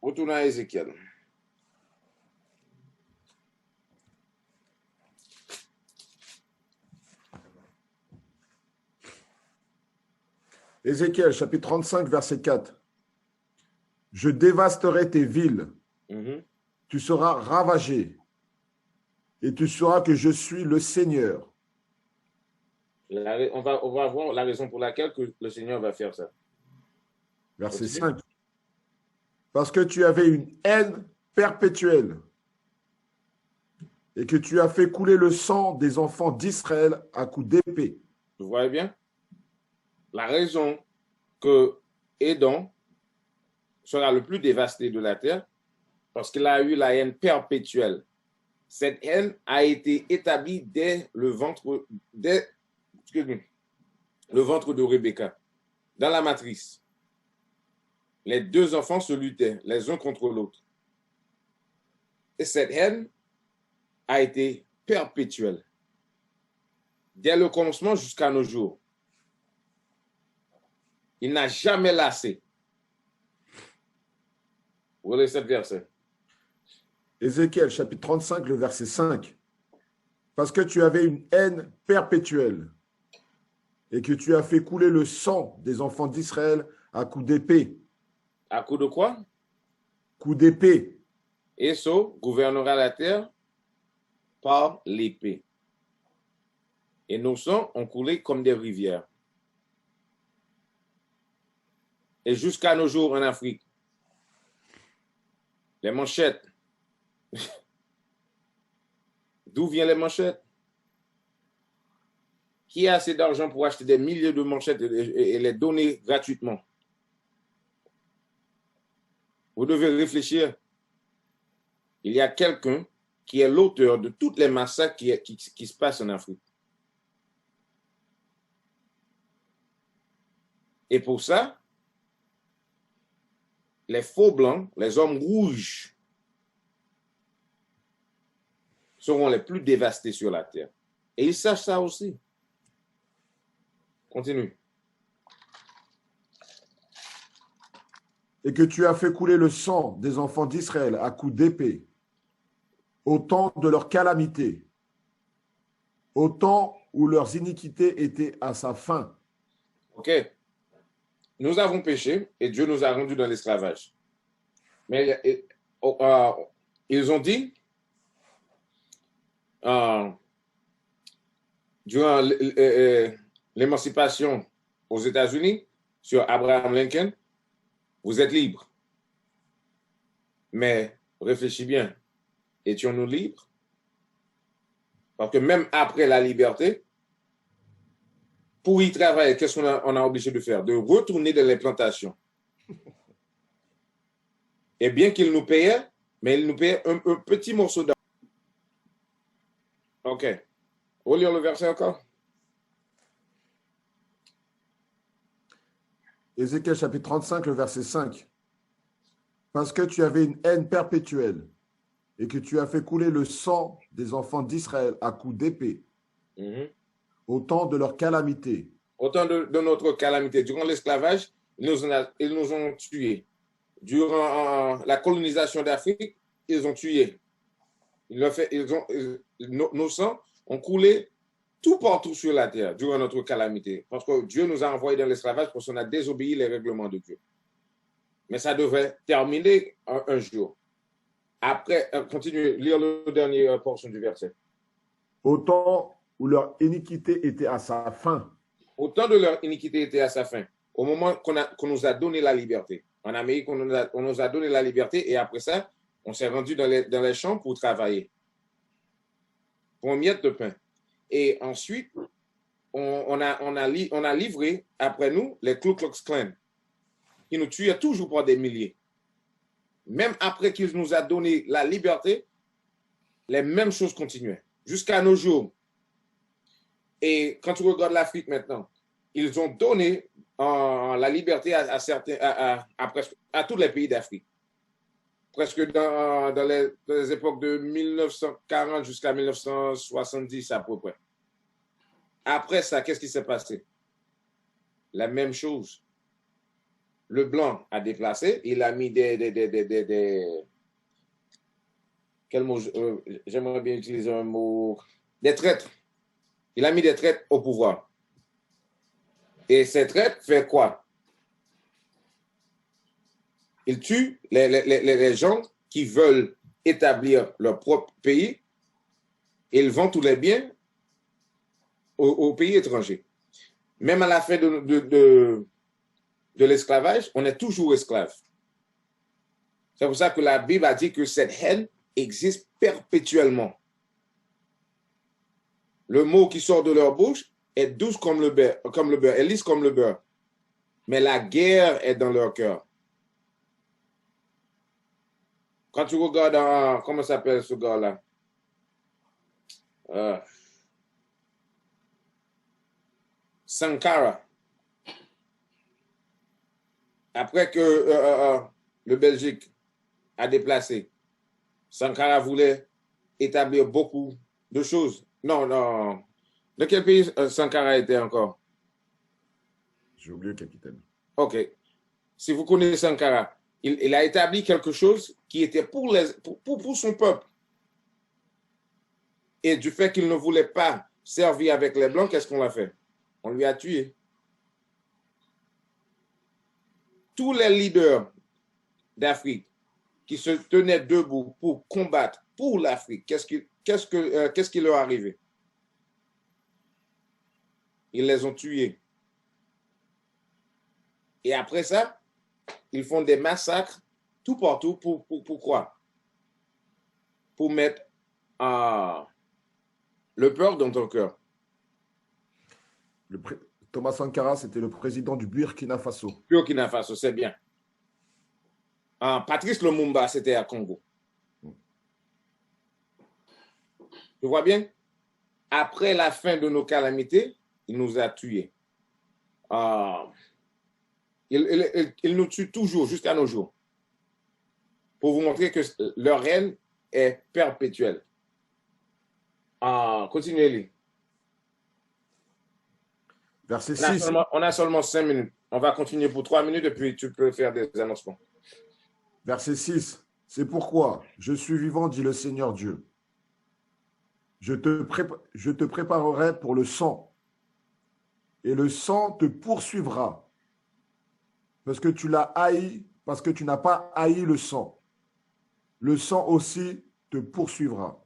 Retournons à Ézéchiel. Ézéchiel, chapitre 35, verset 4. Je dévasterai tes villes. Tu seras ravagé. Et tu sauras que je suis le Seigneur. On va voir la raison pour laquelle que le Seigneur va faire ça. Verset 5. Parce que tu avais une haine perpétuelle et que tu as fait couler le sang des enfants d'Israël à coups d'épée. Vous voyez bien? La raison que Édom sera le plus dévasté de la terre, parce qu'il a eu la haine perpétuelle. Cette haine a été établie dès le ventre de Rebecca, dans la matrice. Les deux enfants se luttaient les uns contre l'autre. Et cette haine a été perpétuelle, dès le commencement jusqu'à nos jours. Il n'a jamais lassé. Vous voyez ce verset? Ézéchiel, chapitre 35, le verset 5. Parce que tu avais une haine perpétuelle et que tu as fait couler le sang des enfants d'Israël à coups d'épée. À coup de quoi? Coup d'épée. Esau gouvernera la terre par l'épée. Et nos sangs ont coulé comme des rivières. Et jusqu'à nos jours en Afrique, les manchettes. D'où viennent les manchettes? Qui a assez d'argent pour acheter des milliers de manchettes et les donner gratuitement? Vous devez réfléchir. Il y a quelqu'un qui est l'auteur de toutes les massacres qui se passent en Afrique. Et pour ça, les faux blancs, les hommes rouges, seront les plus dévastés sur la terre. Et ils sachent ça aussi. Continue. Et que tu as fait couler le sang des enfants d'Israël à coups d'épée, au temps de leur calamité, au temps où leurs iniquités étaient à sa fin. OK. Nous avons péché et Dieu nous a rendus dans l'esclavage. Mais ils ont dit, durant l'émancipation aux États-Unis, sur Abraham Lincoln, vous êtes libres. Mais réfléchis bien, étions-nous libres? Parce que même après la liberté, Pour y travailler, qu'est-ce qu'on a obligé de faire? De retourner dans les plantations. Et bien qu'il nous payait, mais il nous payait un petit morceau d'argent. OK. On va lire le verset encore. Ézéchiel chapitre 35, le verset 5. Parce que tu avais une haine perpétuelle et que tu as fait couler le sang des enfants d'Israël à coups d'épée au temps de leur calamité. Au temps de notre calamité. Durant l'esclavage, ils nous ont tués. Durant la colonisation d'Afrique, ils ont tué. Nos sangs ont coulé tout partout sur la terre durant notre calamité. Parce que Dieu nous a envoyés dans l'esclavage parce qu'on a désobéi les règlements de Dieu. Mais ça devrait terminer un jour. Après, continuez, lire le dernier portion du verset. Au temps où leur iniquité était à sa fin. Au temps de leur iniquité était à sa fin. Au moment qu'on nous a donné la liberté. En Amérique, on nous a donné la liberté et après ça, on s'est rendu dans les champs pour travailler. Pour une miette de pain. Et ensuite, on a livré après nous les Ku Klux Klan qui nous tuaient toujours par des milliers. Même après qu'ils nous a donné la liberté, les mêmes choses continuaient jusqu'à nos jours. Et quand tu regardes l'Afrique maintenant, ils ont donné la liberté à tous les pays d'Afrique. Presque dans les époques de 1940 jusqu'à 1970 à peu près. Après ça, qu'est-ce qui s'est passé? La même chose. Le blanc a déplacé, il a mis quel mot? J'aimerais bien utiliser un mot. Des traîtres. Il a mis des traîtres au pouvoir. Et ces traîtres fait quoi? Ils tuent les gens qui veulent établir leur propre pays et ils vendent tous les biens aux pays étrangers. Même à la fin de l'esclavage, on est toujours esclave. C'est pour ça que la Bible a dit que cette haine existe perpétuellement. Le mot qui sort de leur bouche est douce comme le beurre, est lisse comme le beurre. Mais la guerre est dans leur cœur. Quand tu regardes, comment s'appelle ce gars-là? Sankara. Après que le Belgique a déplacé, Sankara voulait établir beaucoup de choses. Non. De quel pays Sankara était encore? J'ai oublié, capitaine. OK. Si vous connaissez Sankara, il a établi quelque chose qui était pour son peuple. Et du fait qu'il ne voulait pas servir avec les Blancs, qu'est-ce qu'on a fait? On lui a tué. Tous les leaders d'Afrique qui se tenaient debout pour combattre pour l'Afrique, qu'est-ce qui leur est arrivé? Ils les ont tués. Et après ça, ils font des massacres tout partout. Pourquoi? Pour mettre le peur dans ton cœur. Thomas Sankara, c'était le président du Burkina Faso. Burkina Faso, c'est bien. Patrice Lumumba, c'était à Congo. Tu vois bien? Après la fin de nos calamités, il nous a tués. Il nous tue toujours jusqu'à nos jours. Pour vous montrer que leur règne est perpétuel. Continuez-les. Verset 6. On a seulement 5 minutes. On va continuer pour 3 minutes et puis tu peux faire des annoncements. Verset 6. C'est pourquoi je suis vivant, dit le Seigneur Dieu. Je te préparerai pour le sang, et le sang te poursuivra, parce que tu l'as haï, parce que tu n'as pas haï le sang. Le sang aussi te poursuivra.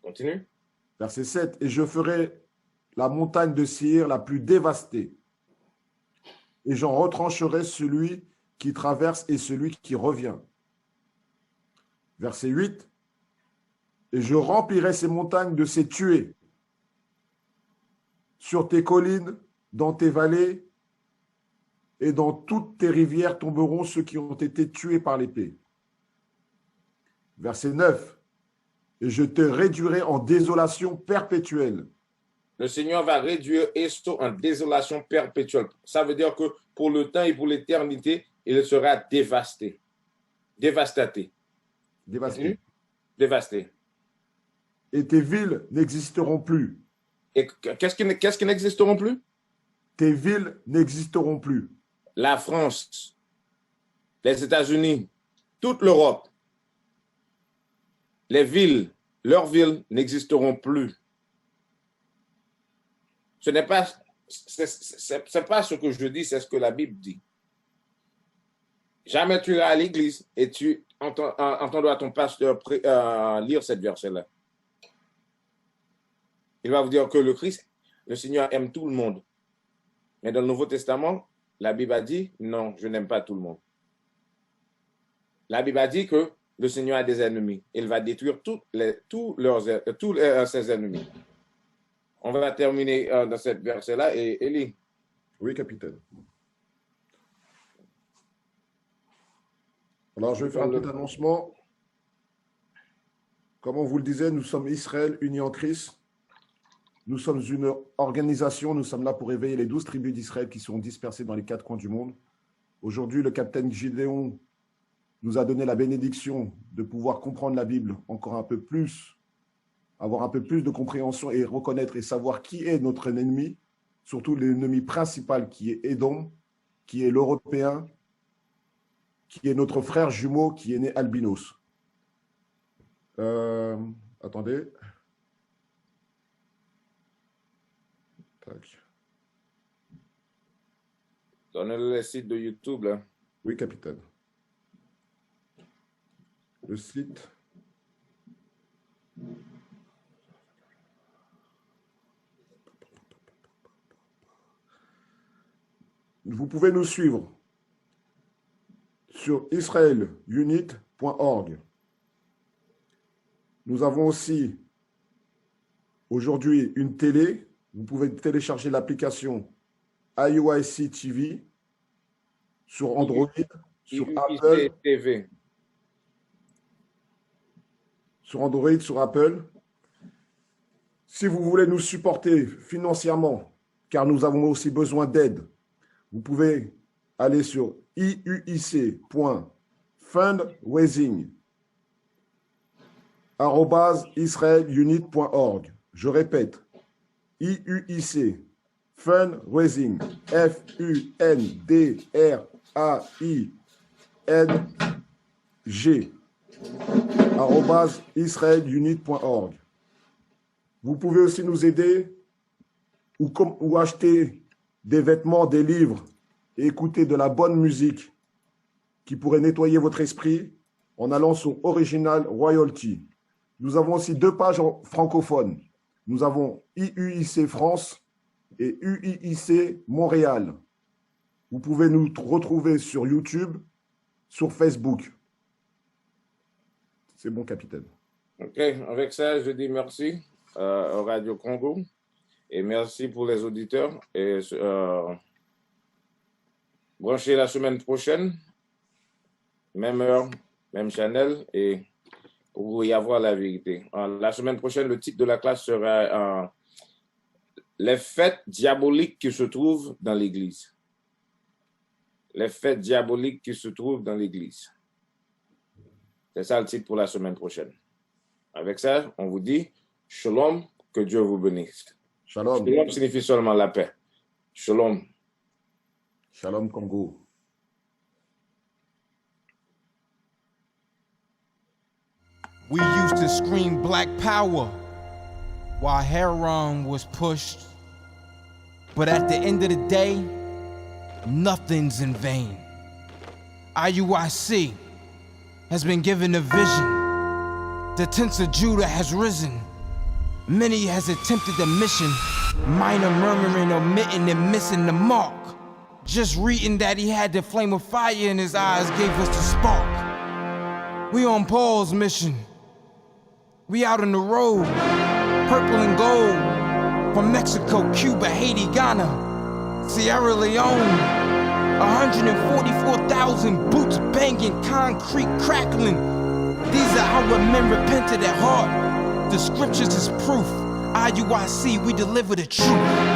Continue. Verset 7. Et je ferai la montagne de Sir la plus dévastée, et j'en retrancherai celui qui traverse et celui qui revient. Verset 8. Et je remplirai ces montagnes de ces tués, Sur tes collines, dans tes vallées et dans toutes tes rivières tomberont ceux qui ont été tués par l'épée. Verset 9. Et je te réduirai en désolation perpétuelle. Le Seigneur va réduire Esto en désolation perpétuelle. Ça veut dire que pour le temps et pour l'éternité, il sera dévasté. Dévastaté. Dévasté. Dévasté. Et tes villes n'existeront plus. Et qu'est-ce qui n'existeront plus? Tes villes n'existeront plus. La France, les États-Unis, toute l'Europe, les villes, leurs villes n'existeront plus. Ce n'est pas, c'est pas ce que je dis, c'est ce que la Bible dit. Jamais tu iras à l'église et tu entendras ton pasteur lire cette verset-là. Il va vous dire que le Christ, le Seigneur aime tout le monde. Mais dans le Nouveau Testament, la Bible a dit, non, je n'aime pas tout le monde. La Bible a dit que le Seigneur a des ennemis. Il va détruire tous ses ennemis. On va terminer dans cette verset-là. Et Élie. Oui, capitaine. Alors, je vais faire un petit annoncement. Comme on vous le disait, nous sommes Israël unis en Christ. Nous sommes une organisation. Nous sommes là pour éveiller les 12 tribus d'Israël qui sont dispersées dans les 4 coins du monde. Aujourd'hui, le capitaine Gideon nous a donné la bénédiction de pouvoir comprendre la Bible encore un peu plus, avoir un peu plus de compréhension et reconnaître et savoir qui est notre ennemi, surtout l'ennemi principal qui est Édom, qui est l'Européen, qui est notre frère jumeau qui est né albinos. Attendez. Tac. Donnez-le le site de YouTube, là. Oui, capitaine. Le site. Vous pouvez nous suivre sur israelunit.org. Nous avons aussi aujourd'hui une télé. Vous pouvez télécharger l'application IUIC TV sur Android, sur Apple. TV. Sur Android, sur Apple. Si vous voulez nous supporter financièrement, car nous avons aussi besoin d'aide, vous pouvez aller sur iuic.fundraising @israelunit.org. Je répète, IUIC, fundraising, FUNDRAING, @israelunit.org. Vous pouvez aussi nous aider ou acheter des vêtements, des livres et écouter de la bonne musique qui pourrait nettoyer votre esprit en allant sur Original Royalty. Nous avons aussi 2 pages francophones. Nous avons IUIC France et UIIC Montréal. Vous pouvez nous retrouver sur YouTube, sur Facebook. C'est bon, capitaine. OK. Avec ça, je dis merci au Radio Congo et merci pour les auditeurs. Et branchez la semaine prochaine, même heure, même channel, et pour y avoir la vérité. La semaine prochaine, le titre de la classe sera les fêtes diaboliques qui se trouvent dans l'Église. Les fêtes diaboliques qui se trouvent dans l'Église. C'est ça le titre pour la semaine prochaine. Avec ça, on vous dit Shalom, que Dieu vous bénisse. Shalom. Shalom signifie seulement la paix. Shalom. Shalom Congo. We used to scream black power while Heron was pushed. But at the end of the day, nothing's in vain. IUIC has been given a vision. The tents of Judah has risen. Many has attempted the mission. Minor murmuring, omitting, and missing the mark. Just reading that he had the flame of fire in his eyes gave us the spark. We on Paul's mission. We out on the road, purple and gold, From Mexico, Cuba, Haiti, Ghana, Sierra Leone, 144,000 boots banging, concrete crackling. These are our men repented at heart. The scriptures is proof. IUIC, we deliver the truth.